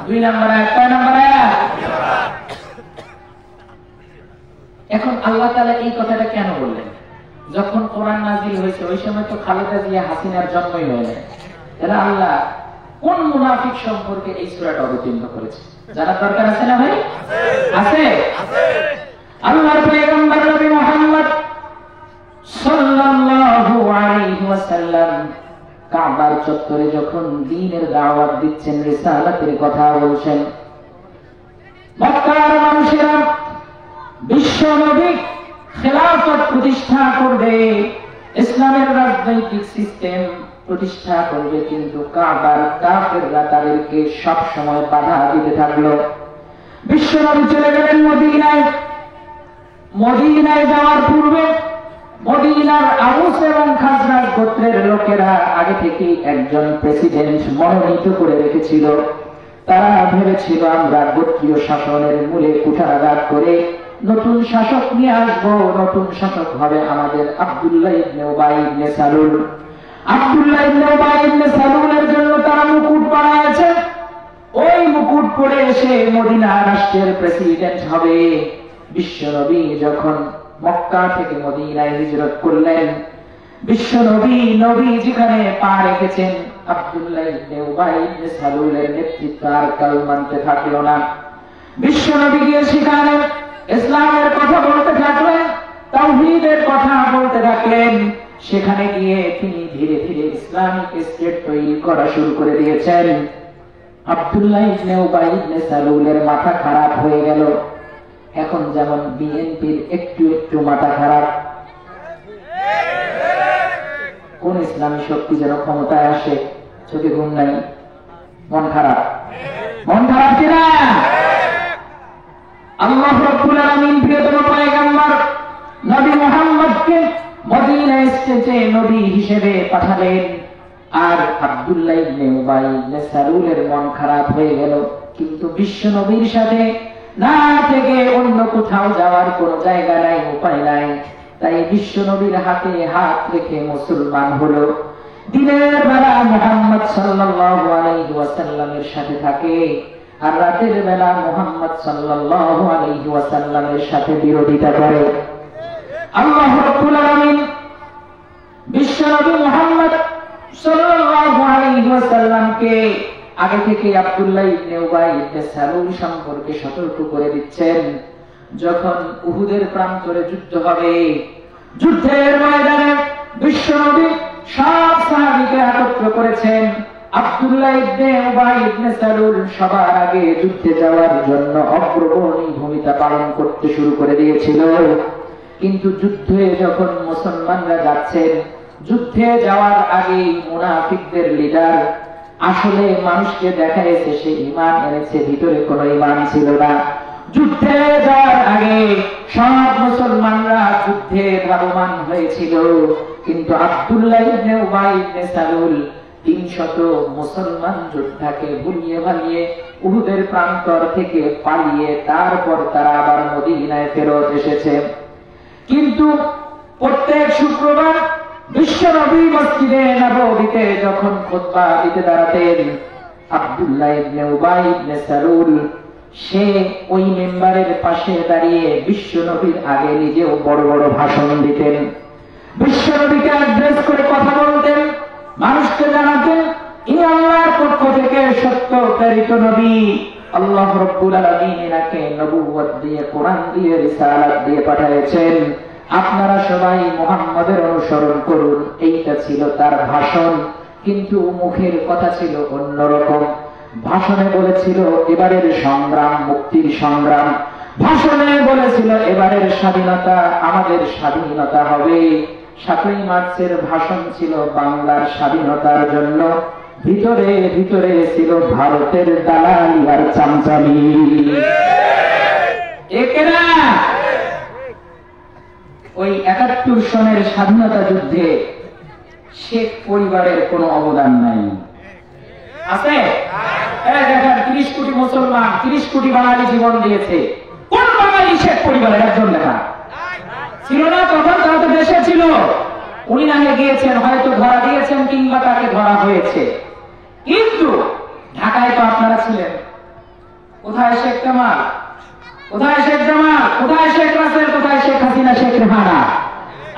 2 নাম্বার আয়াত। কয় নাম্বার আয়াত? এখন আল্লাহ তাআলা এই কথাটা কেন বললেন? যখন কোরআন নাযিল হয়েছে ওই সময় তো খালেদা জিয়া হাসিনার জন্মই হয়নি। তাহলে আল্লাহ কোন মুনাফিক সম্পর্কে এই সূরাটা অবতীর্ণ করেছে জানার দরকার আছে না ভাই? আছে। আল্লাহর পয়গম্বর নবী মুহাম্মদ সাল্লাল্লাহু আলাইহি ওয়াসাল্লাম কাবার চত্বরে যখন দ্বীনের দাওয়াত দিচ্ছেন, রিসালাতের কথা বলছেন, মক্কার মানুষেরা বিশ্ব নবী খেলাফত প্রতিষ্ঠা করবে, ইসলামের রাজনৈতিক সিস্টেম প্রতিষ্ঠা করবে, কিন্তু কাবার কাফেররা তাদেরকে সব সময় বাধা দিতে থাকলো। বিশ্ব নবী চলে গেলেন মদিনায়। মদিনায় যাওয়ার পূর্বে মদিনার আউস এবং খাজরাজ গোত্রের লোকেরা আগে থেকে একজন প্রেসিডেন্ট মনোনীত করে রেখেছিল। তারা ভেবেছিল আমরা গোত্রীয় শাসনের মূলে কুঠারাঘাত করে নতুন শাসক নিয়ে আসবো, নতুন শাসক হবে আমাদের আব্দুল্লাহ ইবনে উবাই ইবনে সালুল। আব্দুল্লাহ ইবনে উবাই ইবনে সালুলের জন্য তারা মুকুট বানাইছে। ওই মুকুট পরে এসে মদিনা রাষ্ট্রের প্রেসিডেন্ট হবে। বিশ্ব নবী যখন মক্কা থেকে মদিনায় হিজরত করলেন, বিশ্ব নবী যেখানে পা রেখেছেন আব্দুল্লাহ ইবনে উবাই ইবনে সালুলের নেতৃত্বে আর কাল মানতে থাকলো না। বিশ্বনবী গিয়ে সেখানে ইসলামের কথা বলতে থাকলেন, তাওহীদের কথা বলতে থাকলেন। সেখানে গিয়ে তিনি ধীরে ধীরে ইসলামিক স্টেট তৈরি করা শুরু করে দিয়েছেন। আব্দুল্লাহ ইবনে উবাই ইবনে সালুলের মাথা খারাপ হয়ে গেল। এখন যেমন বিএনপির একটু একটু মাথা খারাপ, কোন ইসলামী শক্তি যেন ক্ষমতায় আসে, চোখে ঘুম নাই, মন খারাপ। মন খারাপ কিনা? আল্লাহ রাব্বুল আলামিন প্রিয়তম পয়গম্বর নবী মুহাম্মদকে মদিনা স্টেজে নবী হিসেবে পাঠালেন। আর আব্দুল্লাহ ইবনে উবাই ইবনে সালুলের মন খারাপ হয়ে গেল। কিন্তু বিশ্ব নবীর সাথে না থেকে অন্য কোথাও যাওয়ার কোনো জায়গা নাই, উপায় নাই। তাই বিশ্ব নবীর হাতে হাত রেখে মুসলমান হলো। দিনের বেলা মুহাম্মদ সাল্লাল্লাহু আলাইহি ওয়াসাল্লামের সাথে থাকে, আর রাতের বেলা মুহাম্মদ সাল্লাল্লাহু আলাইহি ওয়াসাল্লামের সাথে বিরোধিতা করে। আল্লাহ রাব্বুল আলামিন বিশ্ব নবী মুহাম্মদ সাল্লাল্লাহু আলাইহি ওয়াসাল্লামকে আগে থেকে আব্দুল্লাহ ইবনে উবাই ইবনে সালুল সম্পর্কে সতর্ক করে দিচ্ছেন। যখন উহুদের প্রান্তরে যুদ্ধ হবে, যুদ্ধের ময়দানে বিশ্বনবী সব সাহাবীকে একত্র করেছেন। আব্দুল্লাহ ইবনে উবাই ইবনে সালুল সবার আগে যুদ্ধে যাওয়ার জন্য অগ্রগণী ভূমিকা পালন করতে শুরু করে দিয়েছিল। কিন্তু যুদ্ধে যখন মুসলমানরা যাচ্ছেন, যুদ্ধে যাওয়ার আগে মুনাফিকদের লিডার আসলে মানুষকে দেখাইছে সে ঈমান এনেছে, ভিতরে কোনো ঈমান ছিল না। যুদ্ধে যাওয়ার আগে সব মুসলমানরা যুদ্ধে ধাবমান হয়েছিল, কিন্তু আব্দুল্লাহ ইবনে উবাই ইবনে সালুল 300 মুসলমান যোদ্ধাকে ভুলিয়ে ভালিয়ে উহুদের প্রান্তর থেকে পালিয়ে তারপর তারা আবার মদিনায় ফেরত এসেছে। কিন্তু প্রত্যেক শুক্রবার বিশ্বনবী মসজিদে নববীতে যখন খুতবা দিতে দাঁড়াতেন, আব্দুল্লাহ ইবনে উবাই ইবনে সালুল সে ওই মেম্বারের পাশে দাঁড়িয়ে বিশ্বনবীর আগে নিজেও বড় বড় ভাষণ দিতেন, বিশ্বনবীকে অ্যাড্রেস করে কথা বলতেন, মানুষকে জানাতেন ইনি আল্লাহর পক্ষ থেকে সত্য প্রেরিত নবী। আল্লাহ রাব্বুল আলামিন এনাকে নবুয়ত দিয়ে, কোরআন দিয়ে, রিসালাত দিয়ে পাঠিয়েছেন। আপনারা সবাই মুহাম্মদের অনুসরণ করুন, এইটা ছিল তার ভাষণ। কিন্তু মুখের কথা ছিল অন্যরকম। ভাষণে বলেছিল এবারের সংগ্রাম মুক্তির সংগ্রাম, ভাষণে বলেছিল এবারের স্বাধীনতা আমাদের স্বাধীনতা হবে। 7ই মার্চের ভাষণ ছিল বাংলার স্বাধীনতার জন্য, ভিতরে ভিতরে ছিল ভারতের দালালি আর চামচামি। একেরা ওই 71 সনের স্বাধীনতা যুদ্ধে শেখ পরিবারের কোনো অবদান নাই, আছে? দেখেন 30 কোটি মুসলমান, 30 কোটি বাঙালি জীবন দিয়েছে, কোন বাঙালি শেখ পরিবারের একজন দেখা ছিল না? তখন তারা তো দেশে ছিল। উনি নাহে গিয়েছেন, হয়তো ধরা দিয়েছেন কিংবা তাকে ধরা হয়েছে। কিন্তু ঢাকায় তো আপনারা ছিলেন। কোথায় শেখ কামাল, কোথায় শেখ জামাল, কোথায় শেখ রাসেল, কোথায় শেখ হাসিনা, শেখ রেহানা?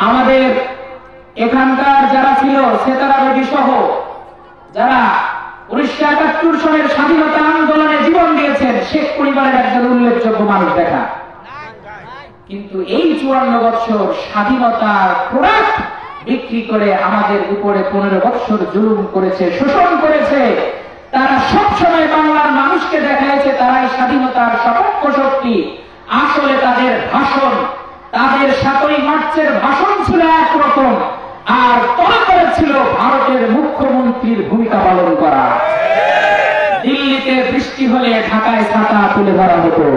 আমাদের এখানকার যারা ছিল সেতারা বেবি সহ যারা 1971 সনের স্বাধীনতা আন্দোলনে জীবন দিয়েছেন, শেখ পরিবারের একজন উল্লেখযোগ্য মানুষ দেখা। কিন্তু এই 54 বছর স্বাধীনতার প্রোডাক্ট বিক্রি করে আমাদের উপরে 15 বছর জুলুম করেছে, শোষণ করেছে। তারা সবসময় বাংলার মানুষকে দেখাইছে তারাই স্বাধীনতার সপক্ষ শক্তি। আসলে তাদের ভাষণ, তাদের 7ই মার্চের ভাষণ ছিল একরকম, আর তরকারি ছিল ভারতের মুখ্যমন্ত্রীর ভূমিকা পালন করা। দিল্লিতে বৃষ্টি হলে ঢাকায় ছাতা তুলে ধরা হতো।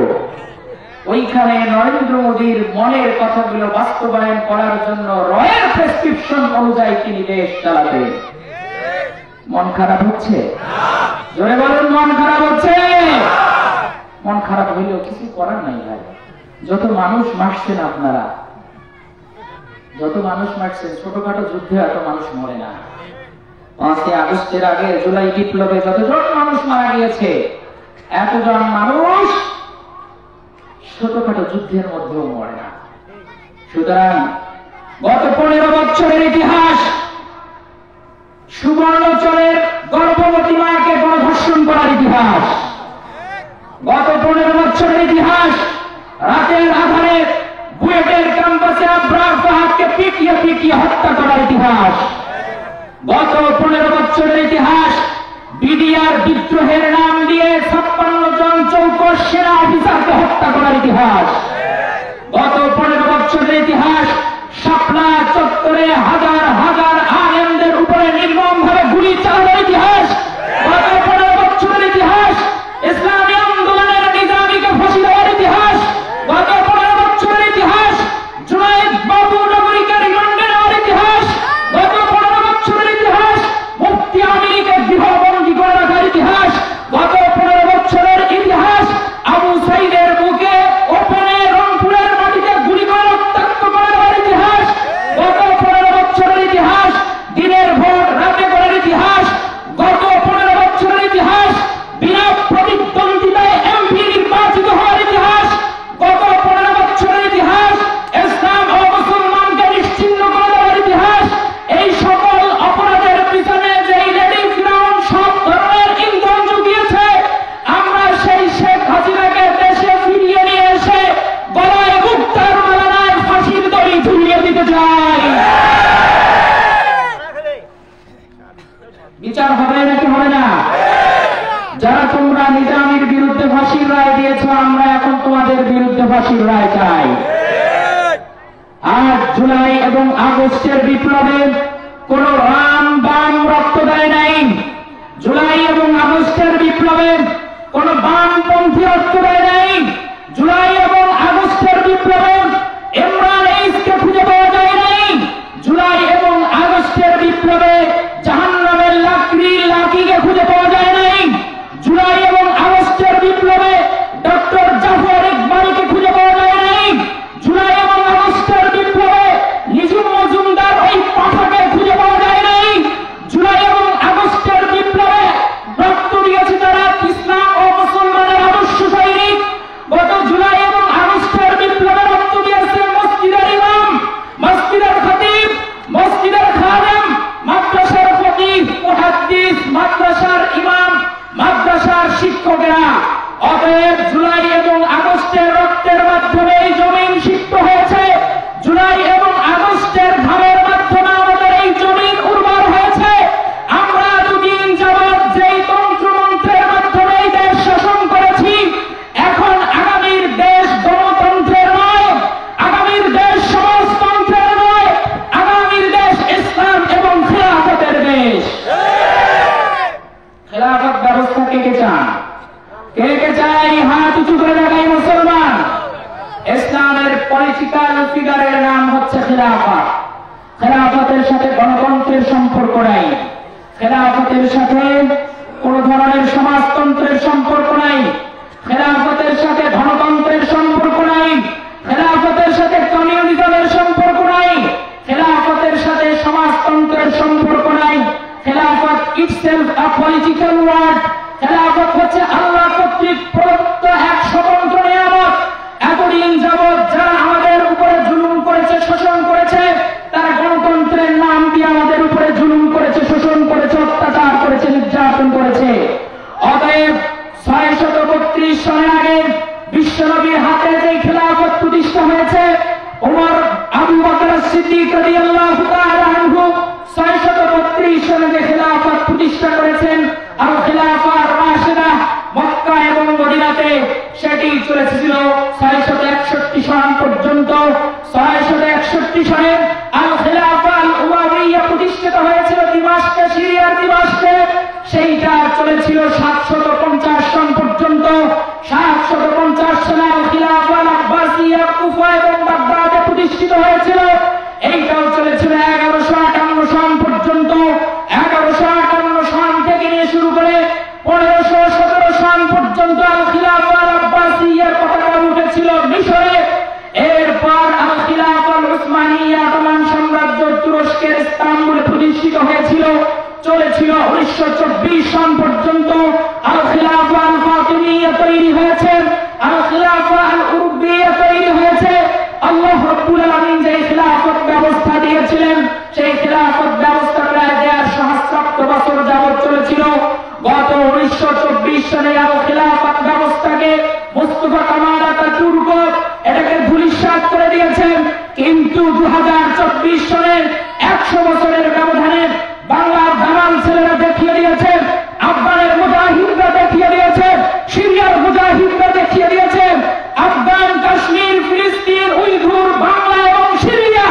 ওইখানে নরেন্দ্র মোদীর মনের কথাগুলো বাস্তবায়ন করার জন্য রয়ের প্রেসক্রিপশন অনুযায়ী তিনি দেশ চালাতেন। মন খারাপ হচ্ছে? জোরে বলুন, মন খারাপ হচ্ছে? মন খারাপ হইলেও কিছু করার নাই ভাই। যত মানুষ মারছেন আপনারা, যত মানুষ মারছেন, ছোটখাটো যুদ্ধে এত মানুষ মরে না। 5ই আগস্টের আগে জুলাই বিপ্লবে যতজন মানুষ মারা গিয়েছে, এতজন মানুষ ছোটখাটো যুদ্ধের মধ্যেও মরে না। সুতরাং গত 15 বছরের ইতিহাস সুবর্ণচরের গর্ভবতী মাকে গণধর্ষণ করার ইতিহাস, গত 15 বছরের ইতিহাস, রাতের আধারে বুয়েটের ক্যাম্পাসে আবরার ফাহাদকে পিটিয়ে পিটিয়ে হত্যা করার ইতিহাস, গত 15 বছরের ইতিহাস, বিডিআর বিদ্রোহের নাম দিয়ে 56 জন চৌকস সেনা অফিসারকে হত্যা করার ইতিহাস, গত 15 বছরের ইতিহাস, শাপলা চত্বরে হাজার হাজার আলেমদের উপরে নির্মমভাবে গুলি চালানোর ইতিহাস, গত 15 বছরের ইতিহাস, ইসলামী আন্দোলনের নিজামীকে ফাঁসি দেওয়ার ইতিহাস, গত 15 বছরের ইতিহাস, জুনায়েদ বাবু নগরীকে রিমান্ডে নেওয়ার ইতিহাস, গত 15 বছরের ইতিহাস, মুফতি আমিরকে গৃহবন্দী করে রাখার ইতিহাস, গত 15 বছরের ইতিহাস, আবু সাইদের বুকে ওপেনে রংপুরের মাটিতে গুলি করে রক্তাক্ত করে দেওয়ার ইতিহাস, গত 15 বছরের ইতিহাস, দিনের ভোট রাতে করার ইতিহাস, গত 15 বছরের ইতিহাস, বিনা প্রতিদ্বন্দ্বিতায় এমপি নির্বাচিত হওয়ার ইতিহাস, গত 15 বছরের ইতিহাস, ইসলাম ও মুসলমানকে নিশ্চিহ্ন করে দেওয়ার ইতিহাস। এই সকল অপরাধের পিছনে যেই লেডি ফিরাউন সব ধরনের ইন্ধন জুগিয়েছে, আমরা সেই শেখ হাসিনাকে দেশে ফিরিয়ে নিয়ে এসে গলায় মুক্তার মালানায় ফাঁসির দড়ি ঝুলিয়ে দিতে চাই। বিচার হবে নাকি হবে না? যারা তোমরা নিজামীর বিরুদ্ধে ফাঁসির রায় দিয়েছ, আমরা এখন তোমাদের বিরুদ্ধে ফাঁসির রায় চাই। আর জুলাই এবং আগস্টের বিপ্লবে কোন রাম বাম রক্ত দেয় নাই। জুলাই এবং আগস্টের বিপ্লবে কোন বামপন্থী রক্ত দেয় নাই। জুলাই এবং আগস্টের বিপ্লবে ইমরান এইসকে খুঁজে পাওয়া যায় নাই। জুলাই এবং আগস্টের বিপ্লবে জাহান্নামের লাকিকে খুঁজে পাওয়া যায় নাই। জুলাই এবং আগস্টের বিপ্লবে ডক্টর জাফর ইকবালকে খুঁজে পাওয়া যায় নাই। জুলাই এবং আগস্টের বিপ্লবে নিজুম মজুমদার ওই পাঠাকে খুঁজে পাওয়া যায় নাই। জুলাই এবং আগস্টের বিপ্লবে রক্ত দিয়েছে তারা ইসলাম ও মুসলমানের আদর্শ সৈনিক। গত জুলাই এবং আগস্টের বিপ্লবে রক্ত দিয়েছে মসজিদের ইমাম, মসজিদের খতিব, মসজিদের খাদেম, মাদ্রাসার ফকিহ, মুহাদ্দিস, মাদ্রাসার ইমাম, মাদ্রাসার শিক্ষকেরা। অতএব জুলাই এবং আগস্টের রক্তের মাধ্যমে এই জমিন সিক্ত হয়েছে। জুলাই এবং আগস্টের ঘামের মাধ্যমে আমাদের এই জমিন উর্বর হয়েছে। আমরা দুদিন যাবৎ যেই তন্ত্রমন্ত্রের মাধ্যমে এই দেশ শাসন করেছি, এখন আগামীর দেশ গণতন্ত্রের নয়, আগামীর দেশ সমাজতন্ত্রের নয়, আগামীর দেশ ইসলাম এবং খেলাফতের দেশ। খেলাফত ব্যবস্থা কে কে চান? কে কে চাই? হাত উঁচু করে দেখাই মুসলমান। ইসলামের পলিটিক্যাল ফিগারের নাম হচ্ছে খেলাফত। খেলাফতের সাথে গণতন্ত্রের সম্পর্ক নাই। খেলাফতের সাথে কোন ধরনের সমাজতন্ত্রের সম্পর্ক নাই। খেলাফতের সাথে গণতন্ত্রের সম্পর্ক নাই। খেলাফতের সাথে কমিউনিজমের সম্পর্ক নাই। খেলাফতের সাথে সমাজতন্ত্রের সম্পর্ক নাই। খেলাফত ইটসেলফ আ পলিটিক্যাল ওয়ার্ড। খেলাফত হচ্ছে আল্লাহ কর্তৃক প্রদত্ত এক স্বতন্ত্র নিয়ামত। এতদিন যাবৎ যারা আমাদের উপরে জুলুম করেছে, শোষণ করেছে, তারা গণতন্ত্রের নাম দিয়ে আমাদের উপরে জুলুম করেছে, শোষণ করেছে, অত্যাচার করেছে, নির্যাতন করেছে। অতএব 632 সনের আগে বিশ্বনবীর হাতে যে খেলাফত প্রতিষ্ঠা হয়েছে, ওমর আবু বকর সিদ্দিক রাদিয়াল্লাহু তাআলা আনহু 632 সনে যে খেলাফত প্রতিষ্ঠা করেছেন, আর খেলাফার রাশিদা মক্কা এবং মদিনাতে সেটি চলেছিল 661 সন পর্যন্ত। 661 সনে আল খেলাফা আল উমাইয়া প্রতিষ্ঠিত হয়েছিল দিমাশকে, সিরিয়ার দিমাশকে। সেইটা চলেছিল 750 সন পর্যন্ত। 750 সনে আল খেলাফা আল আব্বাসিয়া কুফা এবং বাগদাদে প্রতিষ্ঠিত হয়েছিল। এইটাও চলেছিল 1158 সন পর্যন্ত। 1158 সন থেকে নিয়ে শুরু করে 1517 সন পর্যন্ত আল খিলাফা আল আব্বাসিয়ার পতাকা উঠেছিল মিশরে। এরপর আল খিলাফা আল উসমানিয়া অটোমান সাম্রাজ্য তুরস্কের ইস্তাম্বুলে প্রতিষ্ঠিত হয়েছিল, চলেছিল 1924 সন পর্যন্ত। আল খিলাফা আল ফাতিমিয়া তৈরি হয়েছে, আল খিলাফা আল উরুবিয়া তৈরি হয়েছে। আল্লাহ রাব্বুল আলামিন যে খিলাফা 1924 সালে আল খিলাফত ব্যবস্থাকে মুস্তাফা কামাল আতাতুর্ক এটাকে ধূলিসাৎ করে দিয়েছেন। কিন্তু 2024 সালের 100 বছরের ব্যবধানে বাংলার দামাল ছেলেরা দেখিয়ে দিয়েছে, আফগানের মুজাহিদরা দেখিয়ে দিয়েছে, সিরিয়ার মুজাহিদরা দেখিয়ে দিয়েছে, আফগান, কাশ্মীর, ফিলিস্তিন, উইঘুর, বাংলা এবং সিরিয়া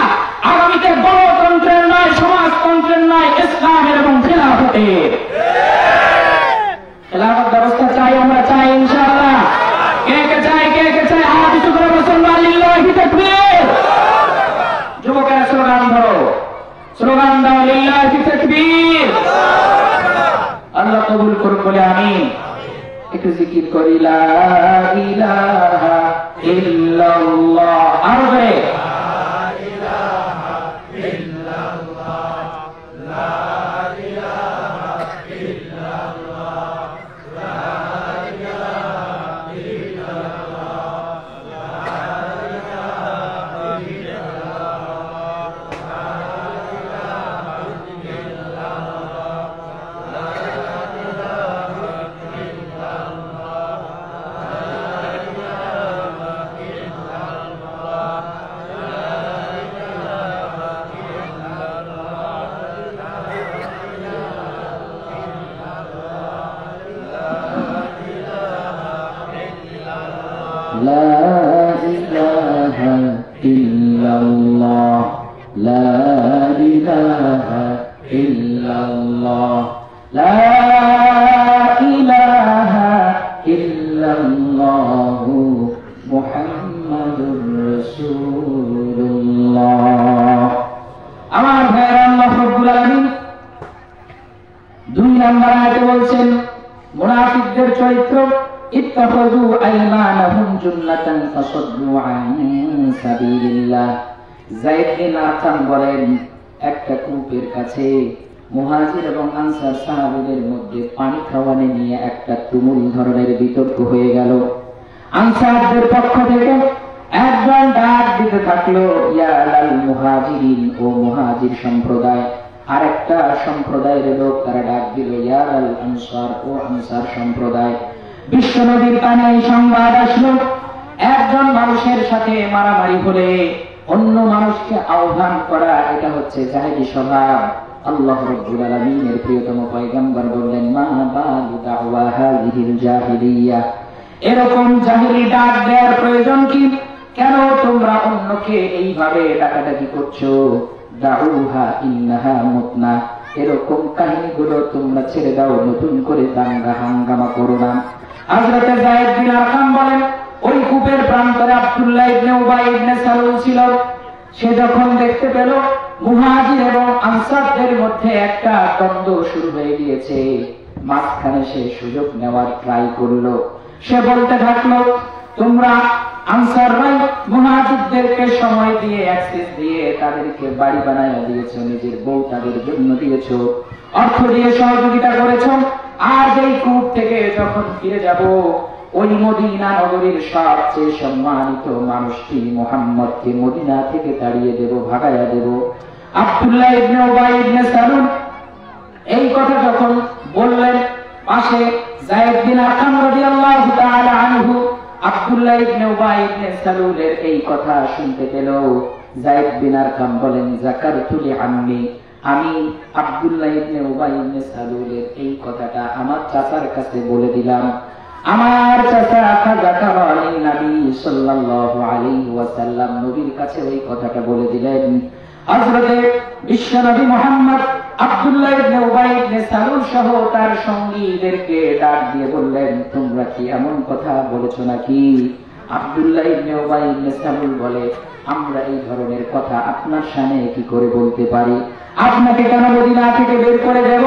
আগামীতে গণতন্ত্রের নয়, সমাজতন্ত্রের নয়, ইসলামের এবং খিলাফতের। খিলাফত ব্যবস্থা চাই, আমরা চাই ইনশাআল্লাহ। কে কে চাই, কে কে চাই? আওয়াজ উঁচু করে মুসলমান লিল্লাহি তাকবীর। যুবকেরা স্লোগান ধরো, স্লোগান দাও, লিল্লাহি তাকবীর। আল্লাহ কবুল করুন বলে আমিন। একটু জিকির করি, লা ইলাহা ইল্লাল্লাহ। আরো জোরে, لا إله إلا الله لا إله إلا الله لا إله إلا الله محمد رسول الله। আমার ভাইরা, আল্লাহ রাব্বুল আলামিন 2 নম্বর আয়াতে বলছেন মুনাফিকদের চরিত্র, ইত্তাখাযু আইমানাহুম জুন্নাতান ফাসাদ্দু আন সাবিলিল্লাহ। যায়েদ বিন আরকাম বলেন, একটা কূপের কাছে মুহাজির এবং আনসার সাহাবীদের মধ্যে পানি খাওয়ানো নিয়ে একটা তুমুল ধরনের বিতর্ক হয়ে গেল। আনসারদের পক্ষ থেকে একজন ডাক দিতে থাকলো, ইয়া আলাল মুহাজিরিন, ও মুহাজির সম্প্রদায়। আরেকটা সম্প্রদায়ের লোক তারা ডাক দিল, ইয়া আলাল আনসার, ও আনসার সম্প্রদায়। বিশ্বনবীর কানে এই সংবাদ আসলো, একজন মানুষের সাথে মারামারি হলে অন্য মানুষকে আহ্বান করা, এটা হচ্ছে জাহেলি স্বভাব। আল্লাহ রাব্বুল আলামিনের প্রিয়তম পয়গম্বর বললেন, মা বালু দাওয়া হাযিহিল জাহিলিয়া, এরকম জাহেলি ডাক দেওয়ার প্রয়োজন কি? কেন তোমরা অন্যকে এইভাবে ডাকাডাকি করছো? দাউহা ইন্নাহা মুতনা, এরকম কাহিনীগুলো তোমরা ছেড়ে দাও, নতুন করে দাঙ্গা হাঙ্গামা করো না। হযরত যায়েদ বিন আরকাম বলেন, ওই কূপের প্রান্তরে আব্দুল্লাহ ইবনে উবাই ইবনে সালুল ছিল। সে যখন দেখতে পেল মুহাজির এবং আনসারদের মধ্যে একটা দ্বন্দ্ব শুরু হয়ে গিয়েছে, মাঝখানে সে সুযোগ নেওয়ার ট্রাই করলো। সে বলতে থাকলো, তোমরা আনসাররাই মুহাজিরদেরকে সময় দিয়ে, অ্যাক্সেস দিয়ে তাদেরকে বাড়ি বানায় দিয়েছো, নিজের বউ তাদের জন্য দিয়েছো, অর্থ দিয়ে সহযোগিতা করেছো। আর এই কূপ থেকে যখন ফিরে যাব, ওই মদিনা নগরীর সবচেয়ে সম্মানিত মানুষটি মুহাম্মদকে মদিনা থেকে তাড়িয়ে দেব, ভাগাইয়া দেব। আব্দুল্লাহ ইবনে উবাই ইবনে সালুল এই কথা যখন বললেন, পাশে যায়েদ বিন আরকাম রাদিয়াল্লাহু তাআলা আনহু আব্দুল্লাহ ইবনে উবাই ইবনে সালুলের এই কথা শুনতে পেল। যায়েদ বিন আরকাম বলেন, যাকারতু লিআম্মি, আমি আব্দুল্লাহ ইবনে উবাই ইবনে সালুলের এই কথাটা আমার চাচার কাছে বলে দিলাম। আমার চাচা ফাযাকারানি নবী সাল্লাল্লাহু আলাইহি ওয়াসাল্লাম, নবীর কাছে ওই কথাটা বলে দিলেন। হযরতে বিশ্বনবী মুহাম্মদ আব্দুল্লাহ ইবনে উবাই ইবনে সালুল সহ তার সঙ্গীদেরকে ডাক দিয়ে বললেন, তোমরা কি এমন কথা বলেছো নাকি? আব্দুল্লাহ ইবনে উবাই ইবনে সালুল বলে, আমরা এই ধরনের কথা আপনার সামনে কি করে বলতে পারি? আপনাকে কেন মদিনা থেকে বের করে দেব,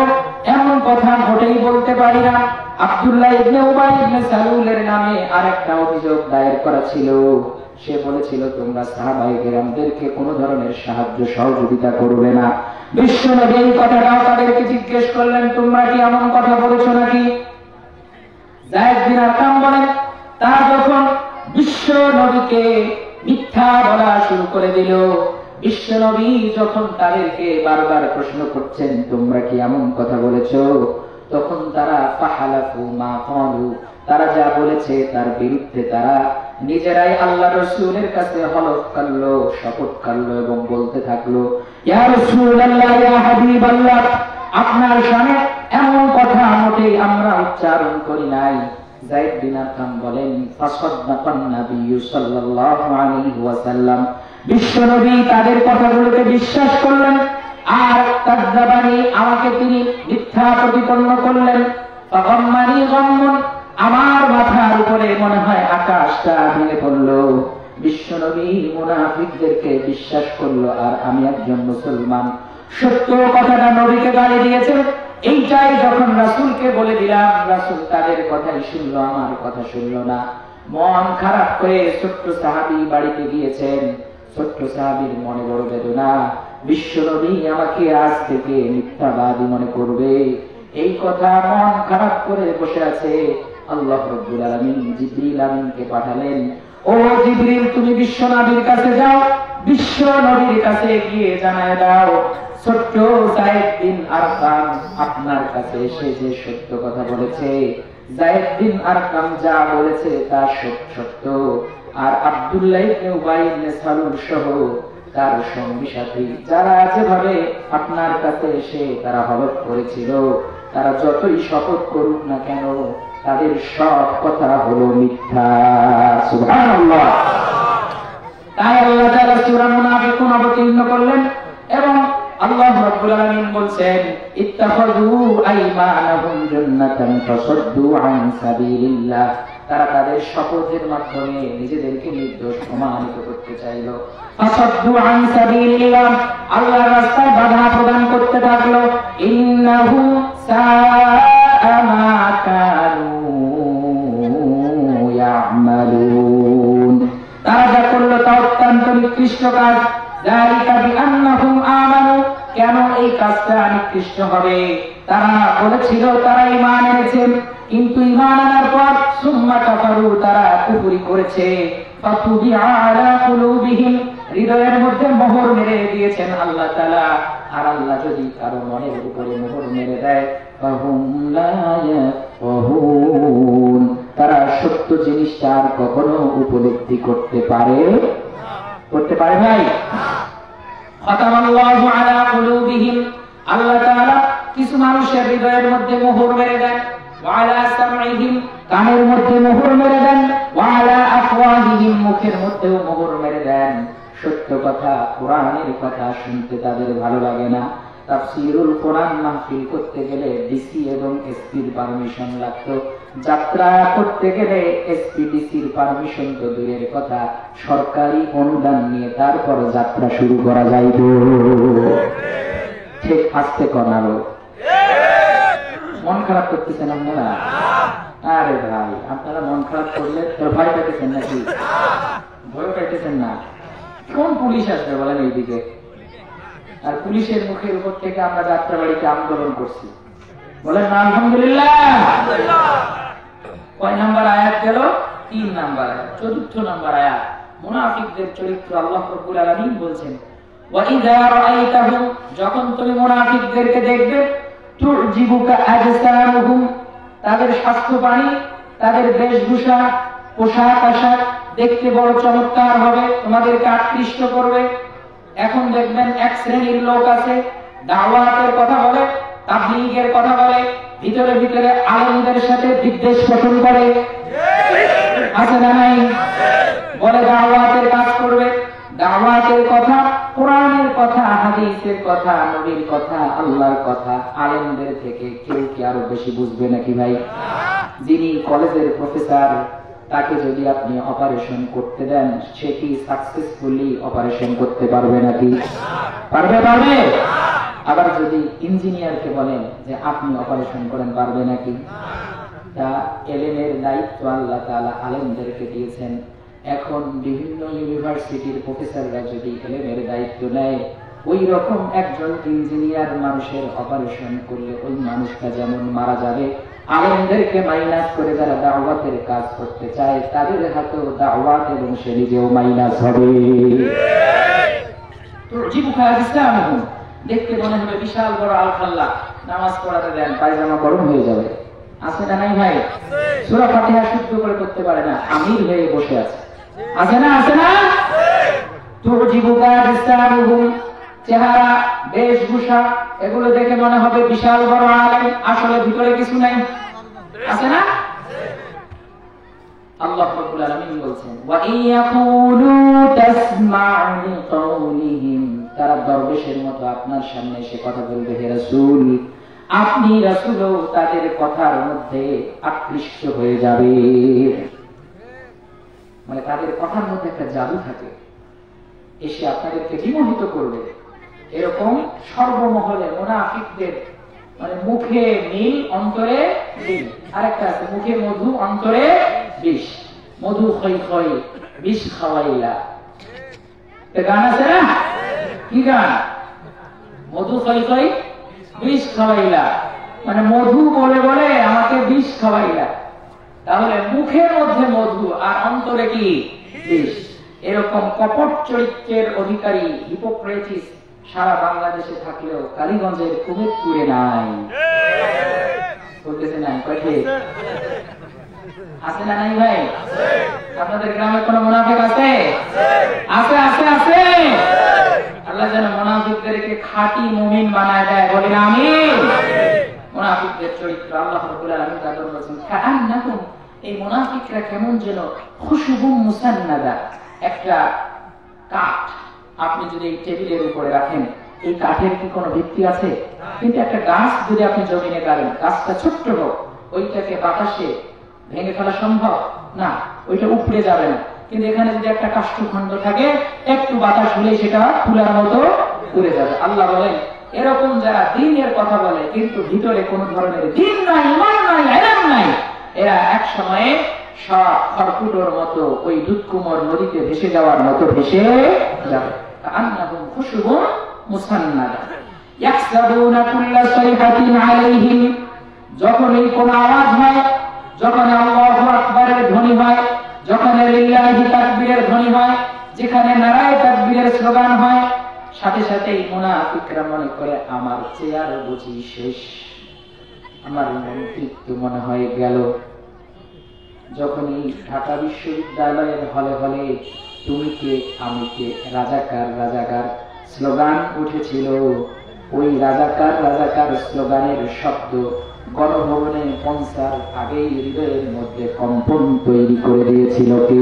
এমন কথা মোটেই বলতে পারি না। আব্দুল্লাহ ইবনে উবাই ইবনে সালুলের নামে আরেকটা অভিযোগ দায়ের করা ছিল। সে বলেছিল, তোমরা সাহাবায়ে কেরামদেরকে কোনো ধরনের সাহায্য সহযোগিতা করবে না। বিশ্বনবী এই কথাটাও তাদেরকে জিজ্ঞেস করলেন, তোমরা কি এমন কথা বলেছো নাকি? যায়েদ বিন আরকাম বলেন, তারা যখন বিশ্বনবীকে মিথ্যা বলা শুরু করে দিল, বিশ্বনবী যখন তাদেরকে বারবার প্রশ্ন করছেন, তোমরা কি এমন কথা বলেছো, তখন তারা ফাহালাফু মা ক্বালু, তারা যা বলেছে তার বিরুদ্ধে তারা নিজেরাই আল্লাহ রাসূলের কাছে হলফ করলো, শপথ করলো এবং বলতে থাকলো, ইয়া রাসূলুল্লাহ, ইয়া হাবিবাল্লাহ, আপনার শানে এমন কথা মোটেই আমরা উচ্চারণ করি নাই। যায়েদ বিন আরকাম বলেন, ফাসাদ্দাকান নবী সাল্লাল্লাহু আলাইহি ওয়াসাল্লাম, বিশ্বনবী তাদের কথাগুলোকে বিশ্বাস করলেন, আর কাযযাবানি, আমাকে তিনি মিথ্যা প্রতিপন্ন করলেন। ফাগাম্মানি গাম্মুন, আমার মাথার উপরে মনে হয় আকাশটা ভেঙে পড়লো। বিশ্বনবী মুনাফিকদেরকে বিশ্বাস করলো, আর আমি একজন মুসলমান সত্য কথাটা নবীকে গালি দিয়েছে, এইটাই যখন রাসূলকে বলে দিলাম, রাসূল তাদের কথাই শুনলো, আমার কথা শুনলো না। মন খারাপ করে ছোট্ট সাহাবী বাড়িতে গিয়েছেন। ছোট্ট সাহাবীর মনে বড় বেদনা, বিশ্বনবী আমাকে আজ থেকে মিথ্যাবাদী মনে করবে, এই কথা মন খারাপ করে বসে আছে। আল্লাহ রাব্বুল আলামিন জিবরিল আমিনকে পাঠালেন, ও জিবরিল, তুমি বিশ্বনবীর কাছে যাও, বিশ্বনবীর কাছে গিয়ে জানায় দাও, ছোট্ট যায়েদ বিন আরকাম আপনার কাছে এসে যে সত্য কথা বলেছে, যায়েদ বিন আরকাম যা বলেছে তা সত্য, আর আব্দুল্লাহ ইবনে উবাই ইবনে সালুল সহ তার সঙ্গী সাথী যারা যেভাবে আপনার কাছে এসে তারা হলফ করেছিল, তারা যতই শপথ করুক না কেন, তাদের সব কথা হলো মিথ্যা। সুবহানাল্লাহ। তাই আল্লাহ তাআলা সূরা মুনাফিকুন অবতীর্ণ করলেন, এবং আল্লাহ রাব্বুল আলামিন বলছেন, ইত্তাখাযু আইমানাহুম জান্নাতান ফাসাদ্দু আন সাবিলিল্লাহ, তারা তাদের শপথের মাধ্যমে নিজেদেরকে নির্দোষ প্রমাণিত করতে চাইল। ফাসাদ্দু আন সাবিলিল্লাহ, আল্লাহর রাস্তায় বাধা প্রদান করতে থাকলো। ইন্নাহু সাআ মা কানু ইয়ামালুন, তারা যা করলো তা অত্যন্ত নিকৃষ্ট কাজ। যালিকা বিআন্নাহুম আমানু, কেন এই কাজটা নিকৃষ্ট হবে? তারা বলেছিল তারা ঈমান এনেছে, কিন্তু ঈমান আনার পর সুম্মা কাফারু, তারা কুফরি করেছে। ফাতুবিআ আলা কুলুবিহিম, হৃদয়ের মধ্যে মোহর মেরে দিয়েছেন আল্লাহ তাআলা। আর আল্লাহ যদি কারো মনের উপরে মোহর মেরে দেয়, ফাহুম লা ইয়াফকাহুন, তারা সত্য জিনিসটা আর কখনো উপলব্ধি করতে পারে ভাই। খাতামাল্লাহু আলা কুলুবিহিম, আল্লাহ তাআলা কিছু মানুষের হৃদয়ের মধ্যে মোহর মেরে দেন, ওয়া আলা সামঈহিম, কানের মধ্যে মোহর মেরে দেন, ওয়া আলা আফওয়াহিহিম, মুখের মধ্যেও মোহর মেরে দেন। সত্য কথা, কোরআনের কথা শুনতে তাদের ভালো লাগে না। তাফসীরুল কোরআন মাহফিল করতে গেলে ডিসি এবং এসপির পারমিশন লাগতো, যাত্রা করতে গেলে এসপি ডিসির পারমিশন তো দূরের কথা, সরকারি অনুদান নিয়ে তারপর যাত্রা শুরু করা যাইত। ঠিক আসতে কনালো। মন খারাপ করতেছেন আপনারা? আরে ভাই, আপনারা মন খারাপ করলে তোর ভয় পাইতেছেন নাকি? ভয় পাইতেছেন না? কোন পুলিশ আসবে বলেন এইদিকে? আর পুলিশের মুখের উপর থেকে আমরা যাত্রাবাড়িতে আন্দোলন করছি, বলেন না আলহামদুলিল্লাহ। কয় নাম্বার আয়াত গেল? 3 নাম্বার আয়াত, 4 নাম্বার আয়াত। মুনাফিকদের চরিত্র আল্লাহ রাব্বুল আলামিন বলছেন, ওয়া ইযা রাআইতাহুম, যখন তুমি মুনাফিকদেরকে দেখবে, তুজিবুকা আজসামুহুম, তাদের স্বাস্থ্যপানি, তাদের বেশভূষা, পোশাক আশাক দেখতে বড় চমৎকার হবে, তোমাদেরকে আকৃষ্ট করবে। এখন দেখবেন এক শ্রেণীর লোক আছে, দাওয়াতের কথা বলে, তাবলীগের কথা বলে, ভিতরে ভিতরে আলেমদের সাথে বিদ্বেষ পোষণ করে, আছে না নাই? বলে দাওয়াতের কাজ করবে, দাওয়াতের কথা, কোরআনের কথা, হাদিসের কথা, নবীর কথা, আল্লাহর কথা আলেমদের থেকে কেউ কি আরো বেশি বুঝবে নাকি ভাই? যিনি কলেজের প্রফেসর, তাকে যদি আপনি অপারেশন করতে দেন, সে কি সাকসেসফুলি অপারেশন করতে পারবে নাকি? পারবে? আবার যদি ইঞ্জিনিয়ারকে বলেন যে আপনি অপারেশন করেন, পারবে নাকি? তা এলেমের দায়িত্ব আল্লাহ তাআলা আলেমদেরকে দিয়েছেন। এখন বিভিন্ন ইউনিভার্সিটির প্রফেসররা যদি এলেমের দায়িত্ব নেয়, ওই রকম একজন ইঞ্জিনিয়ার মানুষের অপারেশন করলে ওই মানুষটা যেমন মারা যাবে, আলেমদেরকে মাইনাস করে যারা দাওয়াতের কাজ করতে চায় তাদের হাতেও দাওয়াত এবং সে নিজেও মাইনাস হবে। দেখতে মনে হবে বিশাল বড় আলখাল্লা, নামাজ পড়াতে দেন, পায়জামা গরম হয়ে যাবে। আছে না নাই ভাই? সূরা ফাতিহা শুদ্ধ করে করতে পারে না, আমির হয়ে বসে আছে। আছে না? আছে না? তুজিবুকা বিসারুহুম, চেহারা, বেশভূষা, এগুলো দেখে মনে হবে বিশাল বড় আলেম, আসলে ভিতরে কিছু নাই। আছে না? আল্লাহ রাব্বুল আলামিন বলছেন, ওয়া ইয়াকুলু তাসমা'ু লিকাউলিহিম, তারা দরবেশের মতো আপনার সামনে এসে কথা বলবে, হে রাসূল, আপনি রাসূলও তাদের কথার মধ্যে আকৃষ্ট হয়ে যাবে। মানে তাদের কথার মধ্যে একটা জাদু থাকে, এসে আপনাদেরকে বিমোহিত করবে। এরকম সর্বমহলে মুনাফিকদের, মানে মুখে নীল অন্তরে নীল, আরেকটা আছে মুখে মধু অন্তরে বিষ, মধু খই খই বিষ খাওয়াইলা, গান আছে না? কি গান? মধু খই খই বিষ খাওয়াইলা, মানে মধু বলে বলে আমাকে বিষ খাওয়াইলা। তাহলে মুখের মধ্যে মধু আর অন্তরে কি বিষ। এরকম কপট চরিত্রের অধিকারী হিপোক্রেটিস সারা বাংলাদেশে থাকলেও কালীগঞ্জের কুমিরপুরে নাই। বলতেছে নাই, কয়টি আছে না নাই ভাই? আপনাদের গ্রামে কোন মুনাফিক আছে? আছে আছে আছে। আল্লাহ যেন মুনাফিকদেরকে খাঁটি মুমিন বানায় দেয়, বলি না আমিন। মুনাফিকদের চরিত্র আল্লাহ রাব্বুল আলামিন তাদের বলেছেন, কাআন্নাহুম, এই মুনাফিকরা কেমন যেন খুশবুম মুসান্নাদা, একটা কাঠ আপনি যদি এই টেবিলের উপরে রাখেন, এই কাঠের কি কোনো ভিত্তি আছে? কিন্তু একটা গাছ যদি আপনি জমিনে গাড়েন, গাছটা ছোট্ট হোক, ওইটাকে বাতাসে ভেঙে ফেলা সম্ভব না, ওইটা উপড়ে যাবে না। কিন্তু এখানে যদি একটা কাষ্ঠখণ্ড থাকে, একটু বাতাস হলে সেটা ফুলার মতো উড়ে যাবে। আল্লাহ বলেন, এরকম যারা দ্বীনের কথা বলে কিন্তু ভিতরে কোন ধরনের দ্বীন নাই, ঈমান নাই, ইলম নাই, এরা এক সময়ে সব খড়কুটোর মতো ওই দুধকুমর নদীতে ভেসে যাওয়ার মতো ভেসে যাবে। কাআন্নাহুম খুশবুম মুসান্নাদা ইয়াহসাবুনা কুল্লা সাইহাতিন আলাইহিম, যখন এই কোন আওয়াজ হয়, যখন আল্লাহু আকবারের ধ্বনি হয়, যখন লিল্লাহি তাকবীরের ধ্বনি হয়, যেখানে নারায়ে তাকবীরের স্লোগান হয়, সাথে সাথেই মুনাফিকরা মনে করে আমার চেয়ার বুঝি শেষ, আমার মন্ত্রিত্ব মনে হয় গেল। যখন এই ঢাকা বিশ্ববিদ্যালয়ের হলে হলে তুমি কে আমি কে, রাজাকার রাজাকার স্লোগান উঠেছিল, ওই রাজাকার রাজাকার স্লোগানের শব্দ গণভবনে পৌঁছার আগেই হৃদয়ের মধ্যে কম্পন তৈরি করে দিয়েছিল কে?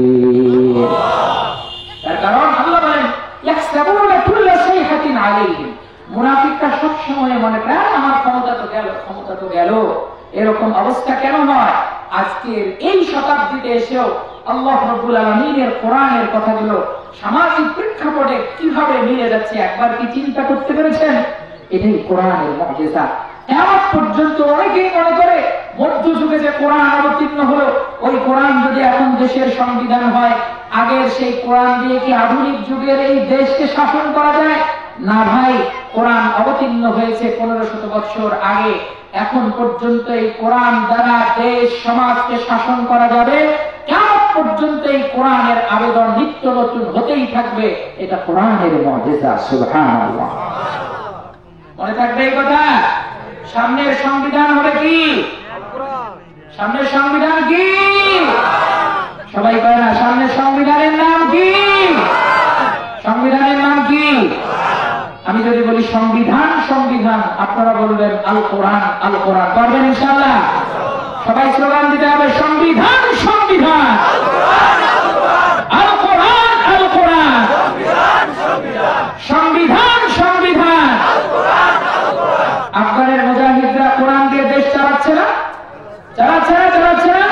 তার কারণ আল্লাহ বলেন, ইয়াহসাবুনা কুল্লা সাইহাতিন আলাইহিম, মুনাফিকরা সব সময় মনে করে আমার ক্ষমতা তো গেল, ক্ষমতা তো গেল। এরকম অবস্থা কেন হয়? আজকের এই শতাব্দীতে এসেও আল্লাহ রাব্বুল আলামিনের কোরআনের কথাগুলো সামাজিক প্রেক্ষাপটে কিভাবে মিলে যাচ্ছে একবার কি চিন্তা করতে পেরেছেন? এটাই কোরআনের মুজিজা। কিয়ামত পর্যন্ত অনেকেই মনে করে মধ্যযুগে যে কোরআন অবতীর্ণ হলো, ওই কোরআন যদি এখন দেশের সংবিধান হয়, আগের সেই কোরআন দিয়ে কি আধুনিক যুগের এই দেশকে শাসন করা যায়? না ভাই, কোরআন অবতীর্ণ হয়েছে 1500 বছর আগে, এখন পর্যন্ত এই কোরআন দ্বারা দেশ সমাজকে শাসন করা যাবে। কিয়ামত পর্যন্ত এই কোরআনের আবেদন নিত্য নতুন হতেই থাকবে। এটা কোরআনের মুজিজা, সুবহানাল্লাহ। মনে থাকবে এই কথা। সামনের সংবিধান হবে কি? সামনের সংবিধান কি? সবাই কয় না, সামনের সংবিধানের নাম কি? সংবিধানের নাম কি? আমি যদি বলি সংবিধান, সংবিধান, আপনারা বলবেন আল কোরআন, আল কোরআন। পারবেন ইনশাআল্লাহ? সবাই স্লোগান দিতে হবে, সংবিধান, সংবিধান, আল কোরআন, আল কোরআন, সংবিধান, সংবিধান। আফগানের মুজাহিদরা কোরআন দিয়ে দেশ চালাচ্ছে না? চালাচ্ছে না? চালাচ্ছে না?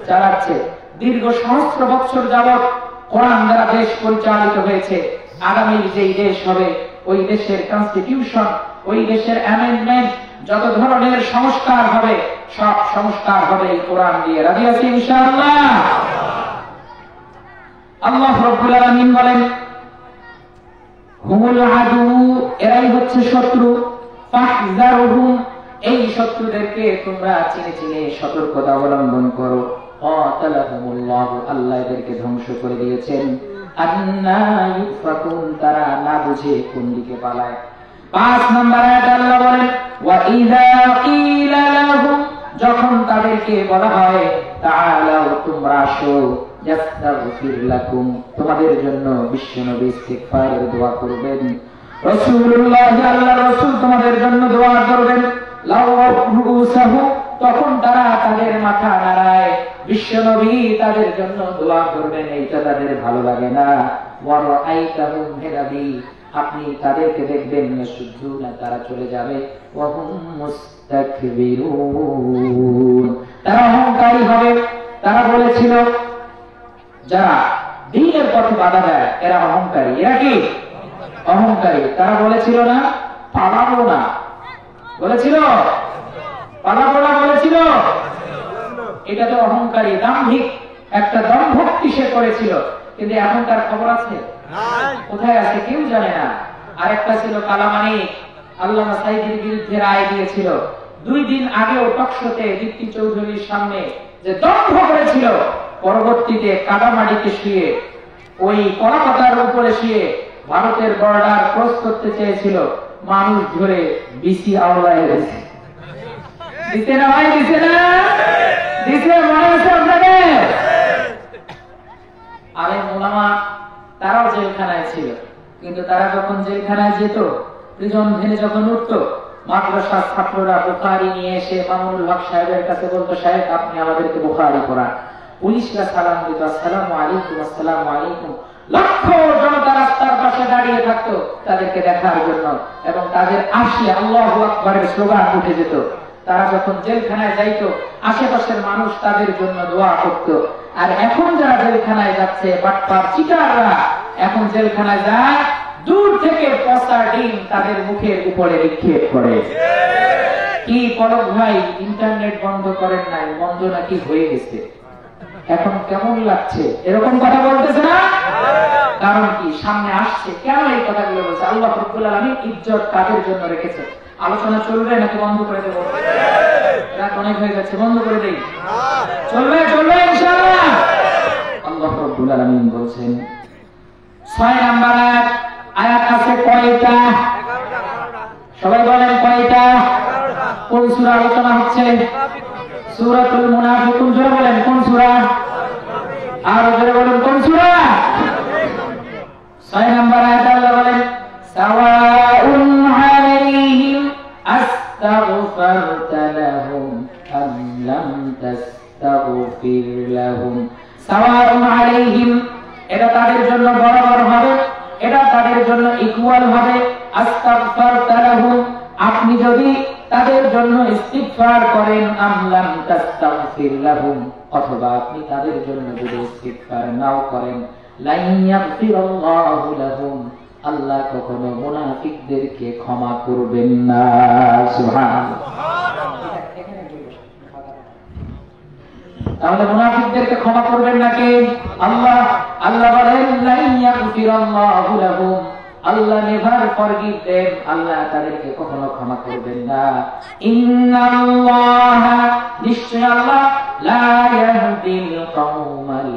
চালাচ্ছে। দীর্ঘ সহস্র বছর যাবৎ কোরআন দ্বারা দেশ পরিচালিত হয়েছে। আগামী যেই দেশ হবে, ওই দেশের কনস্টিটিউশন, ওই দেশের অ্যামেন্ডমেন্ট, যত ধরনের সংস্কার হবে, সব সংস্কার হবে এই কোরআন দিয়ে। রাজি আছি ইনশাআল্লাহ? আল্লাহ রাব্বুল আলামিন বলেন, হুমুল আদু, এরাই হচ্ছে শত্রু, ফাহজারহুম, এই শত্রুদেরকে তোমরা চিনে চিনে সতর্কতা অবলম্বন করো। কাতালাহুমুল্লাহ, আল্লাহ এদেরকে ধ্বংস করে দিয়েছেন। আন্না ইউফাকুন, তারা না বুঝে কোন দিকে পালায়। 5 নম্বর আয়াতে আল্লাহ বলেন, وإذا قيل لهم যখন তাদেরকে বলা হয় তাআলাউ তোমরা আসো ইয়াস্তাগফির লাকুম তোমাদের জন্য বিশ্বনবী ইস্তিগফারের দোয়া করবেন রাসূলুল্লাহ আল্লাহর রাসূল তোমাদের জন্য দোয়া করবেন লাউরুসাহু তখন তারা তাদের মাথা নাড়ায় বিশ্বনবী তাদের জন্য দোয়া করবেন এইটা তাদের ভালো লাগে না ওয়া রাআইতাহুম হিরাবি আপনি তাদেরকে দেখবেন সুজুদা তারা চলে যাবে ওয়া হুম মুস্তাকবিরুন তারা অহংকারী হবে তারা বলেছিল যারা দ্বীনের পথে বাধা দেয় এরা অহংকারী এরা কি অহংকারী তারা বলেছিল না পালাবো না বলেছিল পালাবো না বলেছিল এটা তো অহংকারী দাম্ভিক একটা দম্ভক্তি সে করেছিল কিন্তু এখনকার খবর আছে কোথায় আছে কেউ জানে না আরেকটা ছিল কালামানি আল্লামা সাইদির বিরুদ্ধে রায় দিয়েছিল 2 দিন আগেও টকশোতে দীপ্তি চৌধুরীর সামনে যে দম্ভ করেছিল পরবর্তীতে কাদামাটিতে শুয়ে ওই কলাপাতার উপরে শুয়ে ভারতের বর্ডার ক্রস করতে চেয়েছিল মানুষ ধরে বিসি আওলায় গেছে দিতে না ভাই দিতে না দিতে মনে হচ্ছে আপনাদের আলেম ওলামা তারাও জেলখানায় ছিল কিন্তু তারা যখন জেলখানায় যেত প্রিজন ভেনে যখন উঠতো মাদ্রাসার ছাত্ররা বুখারী নিয়ে এসে মামুনুল হক সাহেবের কাছে বলতো সাহেব আপনি আমাদেরকে বুখারী পড়ান পুলিশরা সালাম দিত আসসালামু আলাইকুম আসসালামু আলাইকুম লক্ষ জনতা রাস্তার পাশে দাঁড়িয়ে থাকতো তাদেরকে দেখার জন্য এবং তাদের আসলে আল্লাহু আকবারের স্লোগান উঠে যেত তারা যখন জেলখানায় যাইতো আশেপাশের মানুষ তাদের জন্য দোয়া করত আর এখন যারা জেলখানায় যাচ্ছে বাটপার চিটাররা এখন জেলখানায় যায় দূর থেকে পচা ডিম তাদের মুখের উপরে নিক্ষেপ করে কি পলক ভাই ইন্টারনেট বন্ধ করেন নাই বন্ধ নাকি হয়ে গেছে এখন কেমন লাগছে এরকম কথা বলতেছে না কারণ কি সামনে আসছে কেন এই কথাগুলো বলছে আল্লাহ রাব্বুল আলামিন ইজ্জত কাদের জন্য রেখেছে আলোচনা চলবে নাকি বন্ধ করে দেব রাত অনেক হয়ে যাচ্ছে বন্ধ করে দেই চলবে চলবে ইনশাআল্লাহ আল্লাহ রাব্বুল আলামিন বলেন 6 নাম্বার আয়াত আছে কয়টা সবাই বলেন কয়টা কোন সূরা আলোচনা হচ্ছে সূরাতুল মুনাফিকুন জোরে বলেন কোন সূরা আর জোরে বলেন কোন সূরা 6 নাম্বার আয়াত আল্লাহ বলেন সাওয়াউন আলাইহিম আস্তাগফারতা লাহুম আম লাম তাস্তাগফির লাহুম সাওয়াউন আলাইহিম এটা তাদের জন্য বরাবর হবে এটা তাদের জন্য ইকুয়াল হবে আস্তাগফারতা লাহুম আপনি যদি তাদের জন্য ইস্তিগফার করেন আম লাম তাস্তাগফির লাহুম অথবা আপনি তাদের জন্য যদি ইস্তিগফার নাও করেন লা ইয়াগফিরুল্লাহু লাহুম আল্লাহ কখনো মুনাফিকদেরকে ক্ষমা করবেন না সুবহানাল্লাহ তাহলে মুনাফিকদেরকে ক্ষমা করবেন নাকি আল্লাহ আল্লাহ বলেন লা ইয়াগফিরুল্লাহু লাহুম আল্লাহ নেভার ফরগিভ দেম আল্লাহ তাদেরকে কখনো ক্ষমা করবেন না ইন্নাল্লাহা নিশ্চয় আল্লাহ লা ইয়াহদিল কওমাল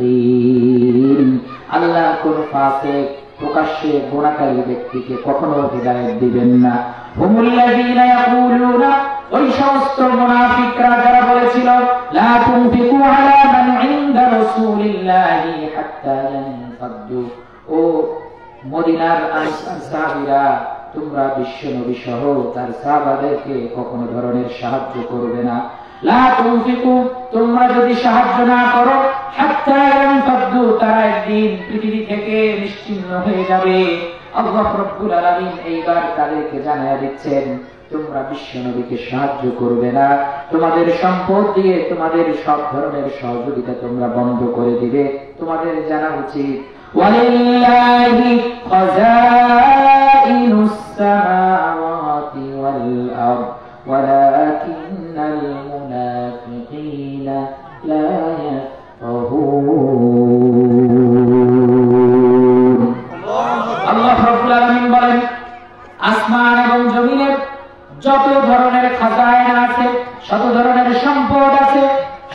ফাসিকিন আল্লাহ কোন ফাসিক প্রকাশ্যে গুনাহকারী ব্যক্তিকে কখনো হিদায়াত দিবেন না হুমুল্লাযীনা ইয়াকুলুনা ওই সমস্ত মুনাফিকরা যারা বলেছিল লা তুনফিকু আলা মান ইনদা রাসূলিল্লাহি হাত্তা ইয়ানফাদু ও মদিনার আনসার সাহাবীরা তোমরা বিশ্বনবী সহ তার সাহাবাদেরকে কখনো ধরনের সাহায্য করবে না লা তুনফিকু তোমরা যদি সাহায্য না করো হাত্তা ইয়ানফাদু তারা একদিন পৃথিবী থেকে নিশ্চিহ্ন হয়ে যাবে আল্লাহ রাব্বুল আলামিন এইবার তাদেরকে জানায়া দিচ্ছেন তোমরা বিশ্বনবীকে সাহায্য করবে না তোমাদের সম্পদ দিয়ে তোমাদের সব ধরনের সহযোগিতা তোমরা বন্ধ করে দিবে তোমাদের জানা উচিত ওয়ালিল্লাহি খাযাইনুস সামাওয়াতি ওয়াল আরদ ওয়ালাকিন্নাল মুনাফিকিনা লা ইয়াফকাহুন আল্লাহ রাব্বুল আলামিন বলেন আসমান এবং জমিনের যত ধরনের খাজাইন আছে যত ধরনের সম্পদ আছে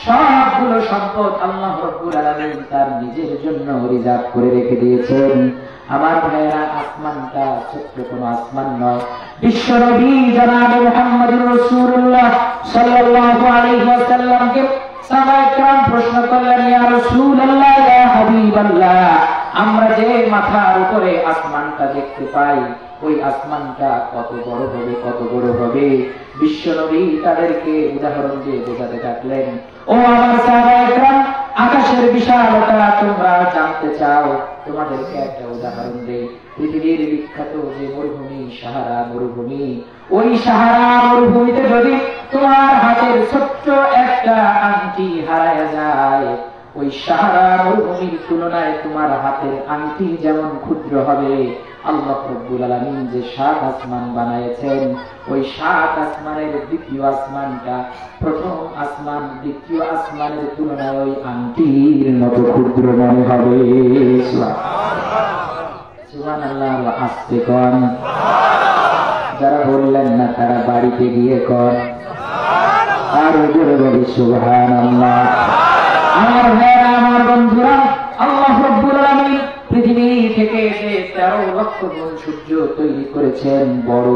সবগুলো সম্পদ আল্লাহ রাব্বুল আলামিন তার নিজের জন্য রিজার্ভ করে রেখে দিয়েছেন। আমার ভাইয়েরা, আসমানটা ছোট্ট কোনো আসমান নয়। বিশ্বনবী জনাবে মুহাম্মদুর রাসূলুল্লাহ সাল্লাল্লাহু আলাইহি ওয়াসাল্লামকে সাহাবায়ে কেরাম প্রশ্ন করলেন, ইয়া রাসূলুল্লাহ, ইয়া হাবিবাল্লাহ, আমরা যে মাথার উপরে আসমানটা দেখতে পাই, ওই আসমানটা কত বড় হবে, কত বড় হবে? বিশ্বনবী তাদেরকে উদাহরণ দিয়ে বোঝাতে থাকলেন, ও আমার সাহাবায়ে কেরাম, আকাশের বিশালতা তোমরা জানতে চাও, তোমাদেরকে একটা উদাহরণ দেই। পৃথিবীর বিখ্যাত যে মরুভূমি, সাহারা মরুভূমি, ওই সাহারা মরুভূমিতে যদি তোমার হাতের ছোট্ট একটা আংটি হারায় যায়, ওই সাহারা মরুভূমির তুলনায় তোমার হাতের আংটি যেমন ক্ষুদ্র হবে, আল্লাহ রাব্বুল আলামিন যে ৭ আসমান বানায়েছেন, ওই ৭ আসমানের দ্বিতীয় আসমানটা প্রথম আসমান দ্বিতীয় আসমানের তুলনায় ওই আংটির মতো ক্ষুদ্র মনে হবে। সুবহানাল্লাহ। আস্তে কোন, যারা বললেন না তারা বাড়িতে গিয়ে কোন, আর জোরে বলি সুবহানাল্লাহ। আমার ভাইরা, আমার বন্ধুরা, আল্লাহ রাব্বুল আলামিন পৃথিবী থেকে যে 13 লক্ষ গুণ সূর্য তৈরি করেছেন বড়,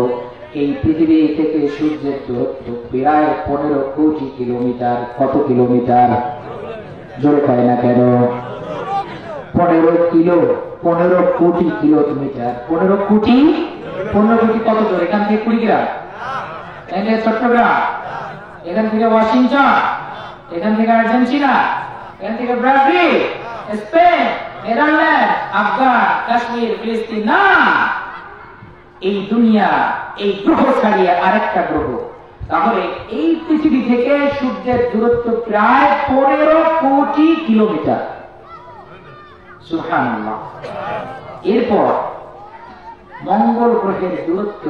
এই পৃথিবী থেকে সূর্যের দূরত্ব প্রায় 15 কোটি কিলোমিটার। কত কিলোমিটার? জোরে কয় না কেন? 15 কোটি কিলোমিটার। 15 কোটি কত দূর? এখান থেকে কুড়িগ্রাম, এখান থেকে চট্টগ্রাম, এখান থেকে ওয়াশিংটন, এখান থেকে আর্জেন্টিনা, এখান থেকে Brazil, Spain, Netherland, Afghan, Kashmir, ফিলিস্তিন না, এই দুনিয়া, এই গ্রহ ছাড়িয়ে আরেকটা গ্রহ। তাহলে এই পৃথিবী থেকে সূর্যের দূরত্ব প্রায় 15 কোটি কিলোমিটার। সুবহানাল্লাহ। এরপর মঙ্গল গ্রহের দূরত্ব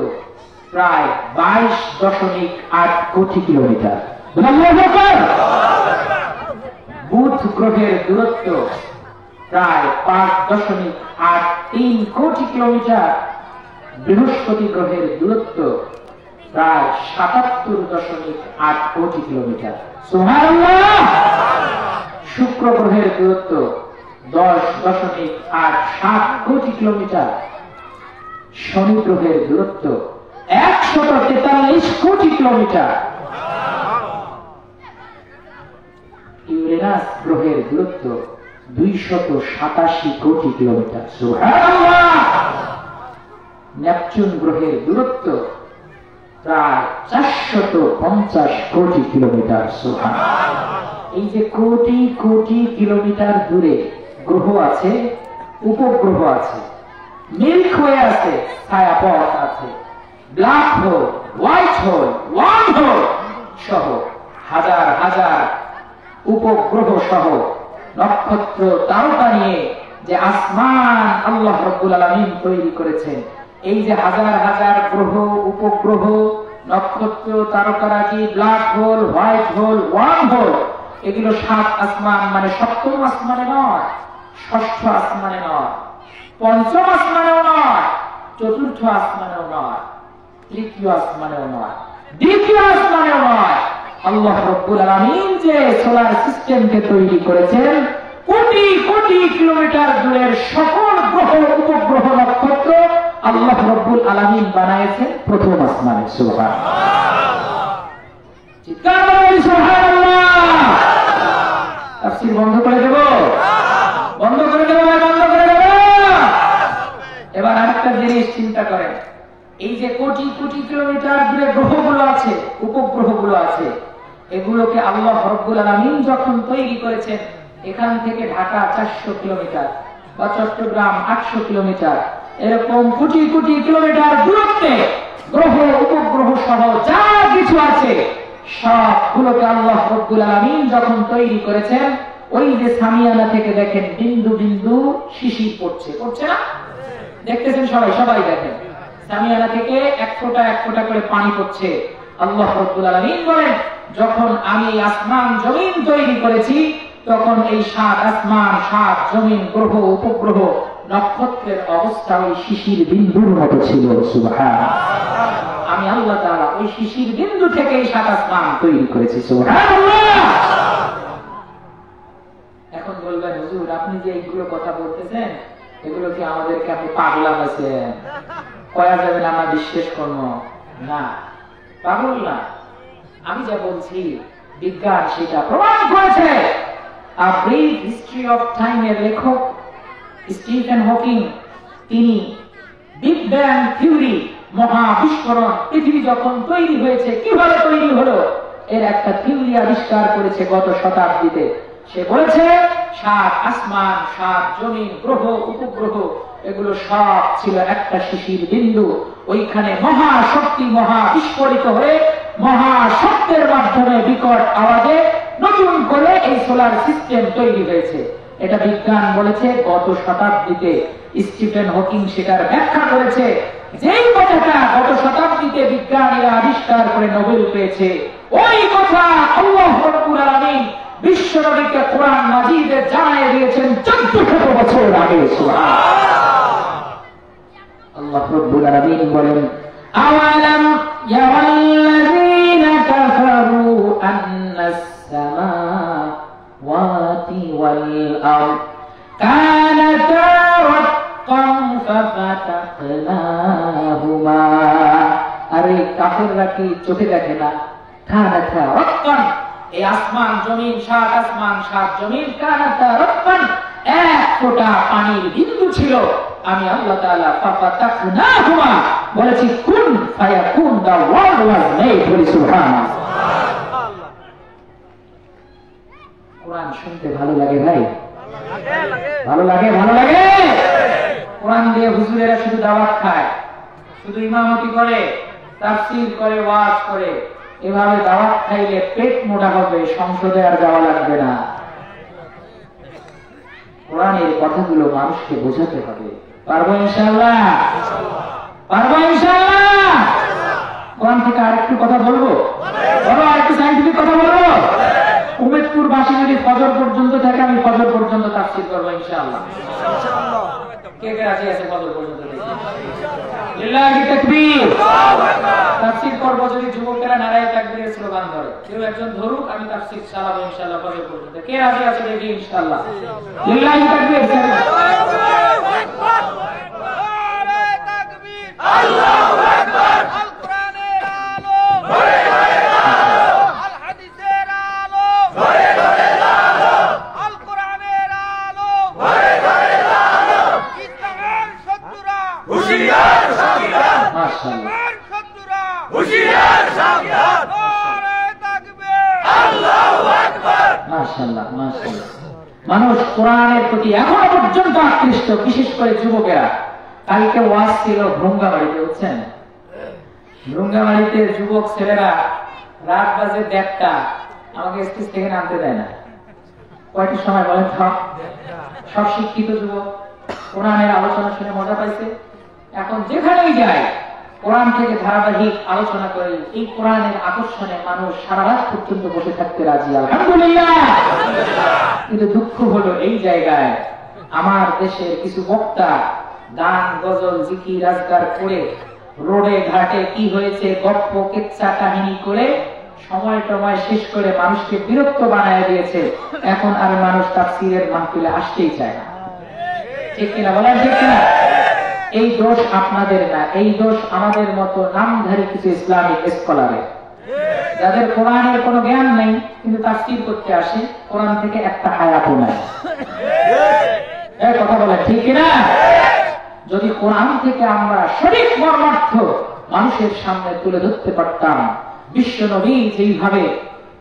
প্রায় 22.8 কোটি কিলোমিটার। বুধ গ্রহের দূরত্ব প্রায় 5.83 কোটি কিলোমিটার। বৃহস্পতি গ্রহের দূরত্ব প্রায় 77.8 কোটি কিলোমিটার। সুবহানাল্লাহ। শুক্র গ্রহের দূরত্ব 10.87 কোটি কিলোমিটার। শনি গ্রহের দূরত্ব 143 কোটি কিলোমিটার। ইউরেনাস গ্রহের দূরত্ব 287 কোটি কিলোমিটার। সুবহানাল্লাহ। নেপচুন গ্রহের দূরত্ব প্রায় 450 কোটি কিলোমিটার। সুবহানাল্লাহ। এই যে কোটি কোটি কিলোমিটার দূরে গ্রহ আছে, উপগ্রহ আছে, মিল্ক ওয়ে আছে, ছায়াপথ আছে, black hole, white hole, worm hole সহ হাজার হাজার উপগ্রহ সহ নক্ষত্র তারকা নিয়ে যে আসমান আল্লাহ রাব্বুল আলামিন তৈরি করেছেন, এই যে হাজার হাজার গ্রহ, উপগ্রহ, নক্ষত্র, তারকারাজি, black hole, white hole, worm whole, এগুলো 7 আসমান, মানে 7ম আসমানে নয়, 6ষ্ঠ আসমানে নয়, 5ম আসমানেও নয়, 4র্থ আসমানেও নয়, 3য় আসমানেও নয়, 2য় আসমানেও নয়। আল্লাহ রাব্বুল আলামিন যে সোলার সিস্টেমকে তৈরি করেছেন, কোটি কোটি কিলোমিটার দূরের সকল গ্রহ, উপগ্রহ, নক্ষত্র আল্লাহ রাব্বুল আলামিন বানায়েছেন প্রথম আসমানে। সুবহানাল্লাহ। চিৎকার করে সুবহানাল্লাহ। তাফসীর বন্ধ করে দেব? বন্ধ করে দেব, বন্ধ করে দেব। এবার আরেকটা জিনিস চিন্তা করেন, এই যে কোটি কোটি কিলোমিটার দূরে গ্রহগুলো আছে, উপগ্রহগুলো আছে, এগুলোকে আল্লাহ রাব্বুল আলামিন যখন তৈরি করেছেন, এখান থেকে ঢাকা 400 কিলোমিটার বা চট্টগ্রাম 800 কিলোমিটার, এরকম কোটি কোটি কিলোমিটার দূরত্বে গ্রহ, উপগ্রহ সহ যা কিছু আছে সবগুলোকে আল্লাহ রাব্বুল আলামিন যখন তৈরি করেছেন, ওই যে সামিয়ানা থেকে দেখেন বিন্দু বিন্দু শিশির পড়ছে, পড়ছে না? দেখতেছেন সবাই, সবাই দেখেন সামিয়ানা থেকে এক ফোঁটা করে পানি পড়ছে। আল্লাহ রাব্বুল আলামিন বলেন, যখন আমি আসমান জমিন তৈরি করেছি, তখন এই 7 আসমান, 7 জমিন, গ্রহ, উপগ্রহ, নক্ষত্রের অবস্থা ওই শিশির বিন্দুর মতো ছিল। সুবহানাল্লাহ। আমি আল্লাহ তাআলা ওই শিশির বিন্দু থেকে এই 7 আসমান তৈরি করেছি। সুবহানাল্লাহ। যে এইগুলো কথা বলতেছেন, এগুলো কি আমাদেরকে আপনি পাগলা হয়েছেন, কয়া যাবে না আমরা বিশ্বাস করবো না? পাগল না, আমি যা বলছি বিজ্ঞান সেটা প্রমাণ করেছে। A brief history of time এর লেখক স্টিফেন হকিং, তিনি বিগ ব্যাং থিওরি, মহাবিস্ফোরণ, পৃথিবী যখন তৈরি হয়েছে কিভাবে তৈরি হলো এর একটা থিওরি আবিষ্কার করেছে গত শতাব্দীতে। সে বলেছে 7 আসমান, 7 জমিন, গ্রহ, উপগ্রহ, এগুলো সব ছিল একটা শিশির বিন্দু। ওইখানে মহাশক্তি মহাবিস্ফোরিত হয়ে মহাশব্দের মাধ্যমে বিকট আওয়াজে নতুন করে এই সোলার সিস্টেম তৈরি হয়েছে। এটা বিজ্ঞান বলেছে গত শতাব্দীতে। স্টিফেন হকিং সেটার ব্যাখ্যা করেছে। যেই কথাটা গত শতাব্দীতে বিজ্ঞানীরা আবিষ্কার করে নোবেল পেয়েছে, ওই কথা আল্লাহ রাব্বুল আলামিন বিশ্বনবীকে কোরআন মাজিদে জানিয়ে দিয়েছেন 1400 বছর আগে। আল্লাহ রাব্বুল আলামিন বলেন, আওয়ালাম ইয়ারাল্লাযীনা কাফারু আন্নাস সামাওয়াতি ওয়াল আরদ কানাতা রাক্কান ফাফাতাহনাহুমা। আরে কাফেররা কি চোখে দেখে না? কানাতা রাক্কান, এই আসমান জমিন, 7 আসমান 7 জমিন, কানাতা রাক্কান, এক ফোঁটা পানির বিন্দু ছিল। আমি আল্লাহ তাআলা ফাফাতাহনাহুমা বলেছি কুন ফায়াকুন, দা ওয়ার্ল্ড ওয়াজ মেড। বলি সুবহানাল্লাহ। কোরআন শুনতে ভালো লাগে ভাই? ভালো লাগে, ভালো লাগে। কোরআন দিয়ে হুজুরেরা শুধু দাওয়াত খায়, শুধু ইমামতি করে, তাফসীর করে, ওয়াজ করে। এভাবে দাওয়াত খাইলে পেট মোটা হবে, সংসদে আর যাওয়া লাগবে না। কোরআনের কথাগুলো মানুষকে বোঝাতে হবে। পারবো ইনশাআল্লাহ? পারবো ইনশাআল্লাহ? কোরআন থেকে আরেকটু কথা বলবো, বলো আরেকটু সায়েন্টিফিক কথা বলবো। উমেদপুর বাসী যদি ফজর পর্যন্ত থাকে, আমি ফজর পর্যন্ত তাফসীর করবো ইনশাআল্লাহ। কে কে রাজি আছে ফজর পর্যন্ত? লিল্লাহি তাকবীর। তাফসীর করব যদি যুবকেরা নারায়ে তাকবীরের স্লোগান ধরে, কেউ একজন ধরুক, আমি তাফসীর চালাবো ইনশাআল্লাহ ফজর পর্যন্ত। কে রাজি আছে দেখি ইনশাআল্লাহ? লিল্লাহি তাকবীর। আল্লাহু আকবার। আল কোরআনের আলো ঘরে ঘরে আলো, আল হাদিসের আলো ঘরে ঘরে আলো, আল কোরআনের আলো ঘরে ঘরে আলো। ইসলামের শত্রুরা হুঁশিয়ার সাবধান, মাশাআল্লাহ, শত্রুরা হুঁশিয়ার সাবধান। নারে তাকবীর, আল্লাহু আকবার। মাশাআল্লাহ, মাশাআল্লাহ। মানুষ কোরআনের প্রতি এখনো পর্যন্ত আকৃষ্ট, বিশেষ করে যুবকেরা। কালকে ওয়াজ ছিল ভ্রঙ্গাবাড়িতে, বুঝছেন? ভ্রঙ্গাবাড়িতে যুবক ছেলেরা রাত বাজে 1:30, আমাকে স্টেজ থেকে নামতে দেয় না। কয়টার সময় বলেন তো? সব শিক্ষিত যুবক কোরআনের আলোচনা শুনে মজা পাইছে। এখন যেখানেই যায় কোরআন থেকে ধারাবাহিক আলোচনা করে, এই কোরআনের আকর্ষণে মানুষ সারা রাত পর্যন্ত বসে থাকতে রাজি। আলহামদুলিল্লাহ। কিন্তু দুঃখ হলো এই জায়গায় আমার দেশের কিছু বক্তা গান, গজল, জিকির, আজকার করে রোডে ঘাটে কি হয়েছে গপ্প কেচ্ছা কাহিনী করে সময় টময় শেষ করে মানুষকে বিরক্ত বানায় দিয়েছে। এখন আর মানুষ তাফসীরের মাহফিলে আসতেই চায় না। ঠিক কিনা বলেন? ঠিক কিনা? এই দোষ আপনাদের না, এই দোষ আমাদের মতো নামধারী কিছু ইসলামিক স্কলারের, যাদের কোরআনের কোনো জ্ঞান নেই কিন্তু তাফসীর করতে আসে, কোরআন থেকে একটা আয়াতও নাই। এই কথা বলে ঠিক কিনা? যদি কোরআন থেকে আমরা সঠিক মর্মার্থ মানুষের সামনে তুলে ধরতে পারতাম, বিশ্ব নবী যেইভাবে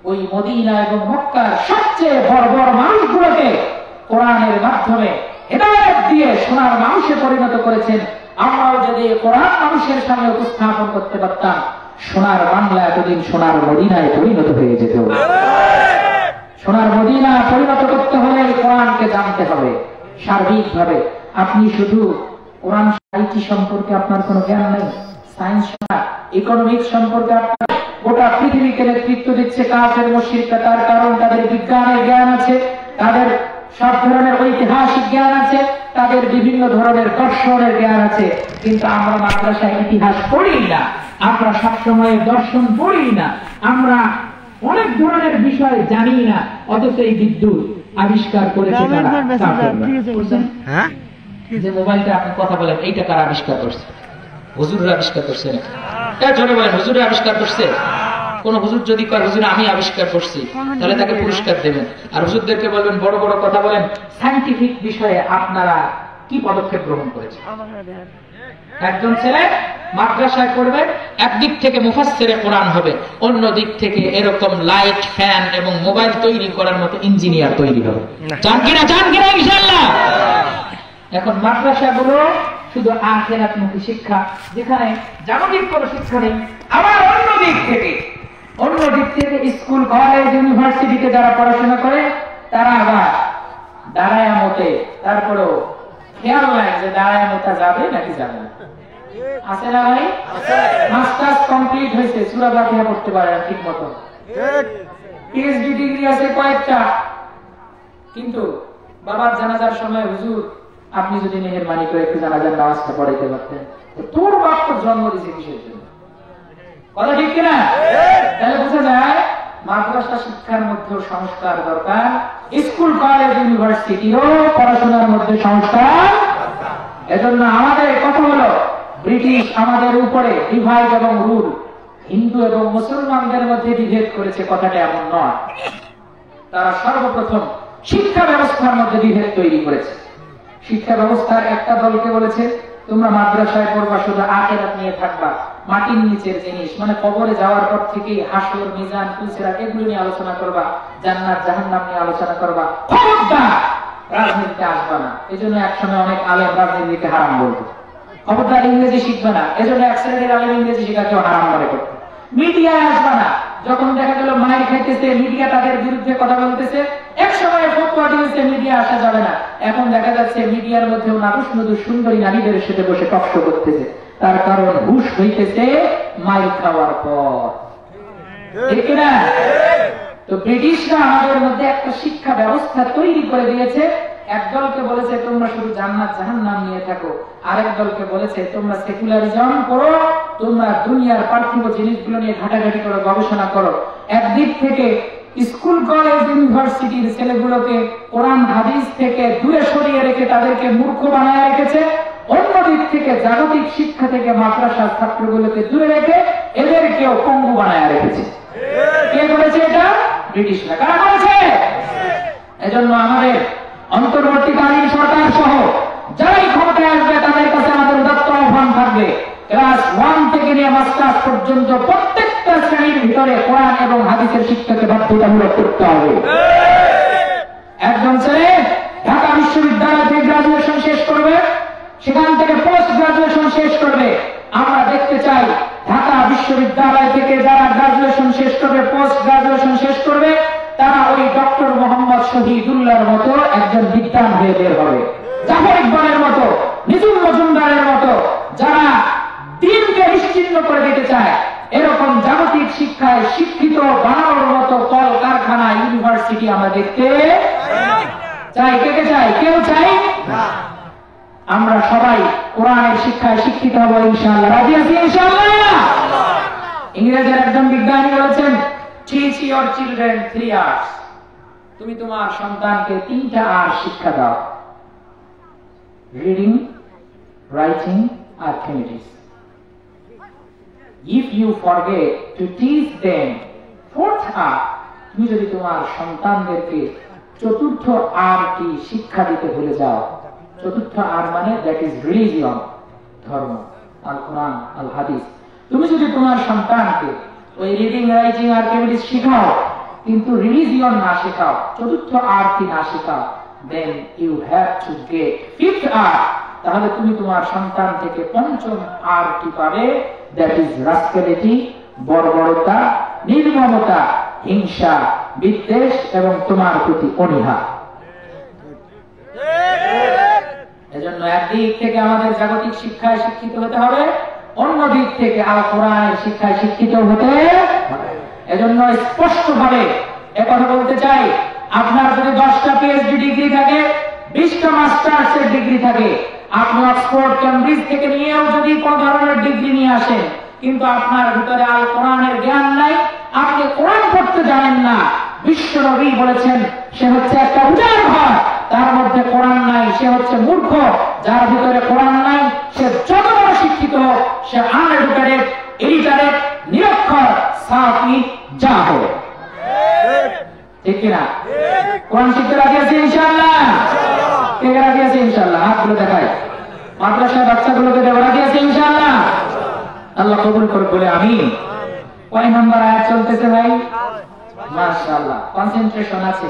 ওই মদিনা এবং মক্কার সবচেয়ে বড় বড় মানুষগুলোকে কোরআনের মাধ্যমে হেদায়েত দিয়ে সোনার মানুষে পরিণত করেছেন, আমরাও যদি কোরআন মানুষের সামনে উপস্থাপন করতে পারতাম, সোনার বাংলা এতদিন সোনার মদিনায় পরিণত হয়ে যেত। সোনার মদিনা পরিণত করতে হলে কোরআনকে জানতে হবে সার্বিকভাবে। আপনি শুধু কোরআন সাহিত্য সম্পর্কে আপনার কোনো জ্ঞান নেই, সায়েন্স না, ইকোনমিক্স সম্পর্কে আপনার গোটা পৃথিবীকে নেতৃত্ব দিচ্ছে কাফের মুশরিকরা, তার কারণ তাদের বিজ্ঞানের জ্ঞান আছে, তাদের সব ধরনের ঐতিহাসিক জ্ঞান আছে, তাদের বিভিন্ন ধরনের দর্শনের জ্ঞান আছে। কিন্তু আমরা মাদ্রাসায় ইতিহাস পড়ি না, আমরা সবসময় দর্শন পড়ি না, আমরা অনেক ধরনের বিষয় জানি না। অথচ এই বিদ্যুৎ, আবিষ্কার করেছে হ্যাঁ, যে মোবাইলটা আপনি কথা বলেন এইটা কারা আবিষ্কার করছে? হুজুররা আবিষ্কার করছে না? জোরে বলেন, হুজুররা আবিষ্কার করছে? কোন হুজুর যদি কয় হুজুর আমি আবিষ্কার করছি, তাহলে তাকে পুরস্কার দেবেন। আর হুজুরদেরকে বলবেন বড় বড় কথা বলেন, সায়েন্টিফিক বিষয়ে আপনারা কি পদক্ষেপ গ্রহণ করেছেন? একজন ছেলে মাদ্রাসায় পড়বে, একদিক থেকে মুফাসসিরে কোরআন হবে, অন্য দিক থেকে এরকম লাইট, ফ্যান এবং মোবাইল তৈরি করার মতো ইঞ্জিনিয়ার তৈরি হবে। চান কিনা ইনশাআল্লাহ? এখন মাদ্রাসাগুলো শুধু আখিরাতমুখী শিক্ষা, যেখানে জাগতিক কোনো শিক্ষা নেই। আবার অন্য দিক থেকে স্কুল, কলেজ, ইউনিভার্সিটিতে যারা পড়াশোনা করে তারা আবার দাঁড়ায় মতে, তারপরেও খেয়াল নাই যে দাঁড়ায় মতা যাবে নাকি যাবে না। আছে না ভাই? মাস্টার্স কমপ্লিট হয়েছে, সূরা ফাতিহা পড়তে পারে না ঠিক মতো, পিএইচডি ডিগ্রি আছে কয়েকটা, কিন্তু বাবার জানাজার সময় হুজুর আপনি যদি মেহেরবানি করে একটু জানাজার নামাজটা পড়াইতে পারতেন, তোর বাপ তো জন্ম দিয়েছে কিসের জন্য? কথা ঠিক কিনা? তাহলে বোঝা যায় মাদ্রাসা শিক্ষার মধ্যে সংস্কার দরকার, স্কুল, কলেজ, ইউনিভার্সিটিও পড়াশোনার মধ্যে সংস্কার। এজন্য আমাদের কথা হলো, ব্রিটিশ আমাদের উপরে ডিভাইড এবং রুল, হিন্দু এবং মুসলমানদের মধ্যে বিভেদ করেছে, কথাটা এমন নয়। তারা সর্বপ্রথম শিক্ষা ব্যবস্থার মধ্যে বিভেদ তৈরি করেছে। শিক্ষা ব্যবস্থার একটা দলকে বলেছে তোমরা মাদ্রাসায় পড়বা, শুধু আখিরাত নিয়ে থাকবা, মাটির নিচের জিনিস, মানে কবরে যাওয়ার পর থেকে হাসর, মিজান, পুলসিরাত এগুলো নিয়ে আলোচনা করবা, জান্নাত জাহান্নাম নিয়ে আলোচনা করবা, খবরদার রাজনীতিতে আসবা না। এজন্য একসময় অনেক আলেম রাজনীতিকে হারাম বলতো। খবরদার ইংরেজি শিখবে না, এজন্য এক শ্রেণীর আলেম ইংরেজি শেখাকেও হারাম মনে করতো। মিডিয়ায় আসবা না, যখন দেখা গেল মায়ের খাইতেছে, মিডিয়া তাদের বিরুদ্ধে কথা বলতেছে, এক সময় ফতোয়া দিয়েছে মিডিয়া আসা যাবে না, এখন দেখা যাচ্ছে মিডিয়ার মধ্যেও নাদুস নুদুস সুন্দরী নারীদের সাথে বসে টকশো করতেছে। তার কারণ হুশ হইতেছে মাইর খাওয়ার পর, ঠিক না? তো ব্রিটিশরা আমাদের মধ্যে একটা শিক্ষা ব্যবস্থা তৈরি করে দিয়েছে। একদলকে বলেছে তোমরা শুধু জান্নাত জাহান্নাম নিয়ে থাকো, আরেক দলকে বলেছে তোমরা সেকুলারিজম করো, তোমরা দুনিয়ার পার্থিব জিনিসগুলো নিয়ে ঘাটাঘাটি করো, গবেষণা করো। একদিক থেকে স্কুল, কলেজ, ইউনিভার্সিটির ছেলেগুলোকে কোরআন হাদিস থেকে দূরে সরিয়ে রেখে তাদেরকে মূর্খ বানায় রেখেছে, অন্যদিক থেকে জাগতিক শিক্ষা থেকে মাদ্রাসার ছাত্রগুলোকে দূরে রেখে এদেরকেও পঙ্গু বানায় রেখেছে। কে করেছে এটা? ব্রিটিশরা। কারা করেছে? এজন্য আমাদের অন্তর্বর্তীকালীন সরকার সহ যারাই ক্ষমতায় আসবে তাদের কাছে আমাদের উদাত্ত আহ্বান থাকবে, ক্লাস 1 থেকে নিয়ে মাস্টার্স পর্যন্ত প্রত্যেকটা শ্রেণীর ভিতরে কোরআন এবং হাদিসের শিক্ষাকে বাধ্যতামূলক করতে হবে। একজন ছেলে ঢাকা বিশ্ববিদ্যালয় থেকে গ্রাজুয়েশন শেষ করবে, সেখান থেকে পোস্ট গ্রাজুয়েশন শেষ করবে। আমরা দেখতে চাই ঢাকা বিশ্ববিদ্যালয় থেকে যারা গ্রাজুয়েশন শেষ করবে, পোস্ট গ্রাজুয়েশন শেষ করবে, তারা ওই ডক্টর মোহাম্মদ শহীদুল্লাহর মতো একজন বিদ্বান হয়ে বের হবে, জাফর ইকবালের মতো, নিজুম মজুমদারের মতো, যারা দিনকে নিশ্চিহ্ন করে দিতে চায়। এরকম জাগতিক শিক্ষায় শিক্ষিত বানানোর মতো কল কারখানা, ইউনিভার্সিটি আমরা দেখতে চাই। কে কে চাই? কেউ চাই না। আমরা সবাই কোরআনের শিক্ষায় শিক্ষিত হব ইনশাআল্লাহ। রাজি আছি ইনশাআল্লাহ? ইংরেজের একজন বিজ্ঞানী বলেছেন, teach your children 3 R's. তুমি তোমার সন্তানকে 3টা আর শিক্ষা দাও, reading, writing, arithmetic. If you forget to teach them 4th R, তুমি যদি তোমার সন্তানদেরকে 4র্থ আরটি শিক্ষা দিতে ভুলে যাও, 4র্থ আর মানে দ্যাট ইজ রিলিজিয়ন, ধর্ম, আল কোরআন, আল হাদিস। তুমি যদি তোমার সন্তানকে ওই রিডিং, রাইটিং, আর্কিমিডিস শেখাও, কিন্তু রিলিজিয়ন না শেখাও, 4র্থ আরটি না শেখাও, then you have to get 5th R. তাহলে তুমি তোমার সন্তান থেকে 5ম আরটি পাবে, দ্যাট ইজ রাস্কেলিটি, বর্বরতা, নির্মমতা, হিংসা, বিদ্বেষ এবং তোমার প্রতি অনীহা। এজন্য একদিক থেকে আমাদের জাগতিক শিক্ষায় শিক্ষিত হতে হবে, অন্য দিক থেকে আল কোরআনের শিক্ষায় শিক্ষিত হতে হবে। এজন্য স্পষ্টভাবে একথা বলতে চাই, আপনার যদি 10টা পিএইচডি ডিগ্রি থাকে, 20টা মাস্টার্সের ডিগ্রি থাকে, আপনি অক্সফোর্ড, কেমব্রিজ থেকে নিয়েও যদি কোন ধরনের ডিগ্রি নিয়ে আসেন, কিন্তু আপনার ভিতরে আল কোরআনের জ্ঞান নাই, আপনি কোরআন পড়তে জানেন না, বিশ্ব নবী বলেছেন সে হচ্ছে একটা উজাড় ঘর, তার মধ্যে কোরআন নাই, সে হচ্ছে মূর্খ। যার ভিতরে কোরআন নাই সে যত বড় শিক্ষিত হোক, সে আনএডুকেটেড, ইলিটারেট, নিরক্ষর, সাফি যা হোক। ঠিক কিনা? কোরআন শিখতে রাজি আছে ইনশাআল্লাহ? কে রাজি আছে ইনশাআল্লাহ? হাতগুলো দেখায়। মাদ্রাসার বাচ্চাগুলোকে দেওয়া রাজি আছে ইনশাআল্লাহ? আল্লাহ কবুল করুক বলে আমিন। কয় নাম্বার আয়াত চলতেছে ভাই? মাশাআল্লাহ, কনসেন্ট্রেশন আছে।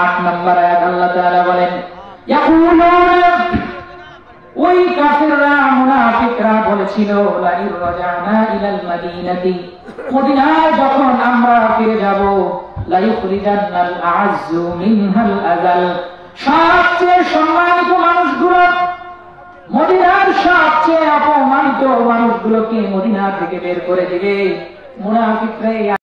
8 নাম্বার আয়াত আল্লাহ তাআলা বলেন, ইয়াকুলুনা, ওই কাফিররা মুনাফিকরা বলেছিল, লা ইরজানা ইলাল মাদিনাতি, মদিনায় যখন আমরা ফিরে যাব, লা ইখরিজান্নাল আ'আজ্জু মিনহাল আযাল, সবচেয়ে সম্মানিত মানুষগুলো, মদিনার সবচেয়ে অপমানিত মানুষগুলোকে মদিনা থেকে বের করে দিবে। মুনাফিকরা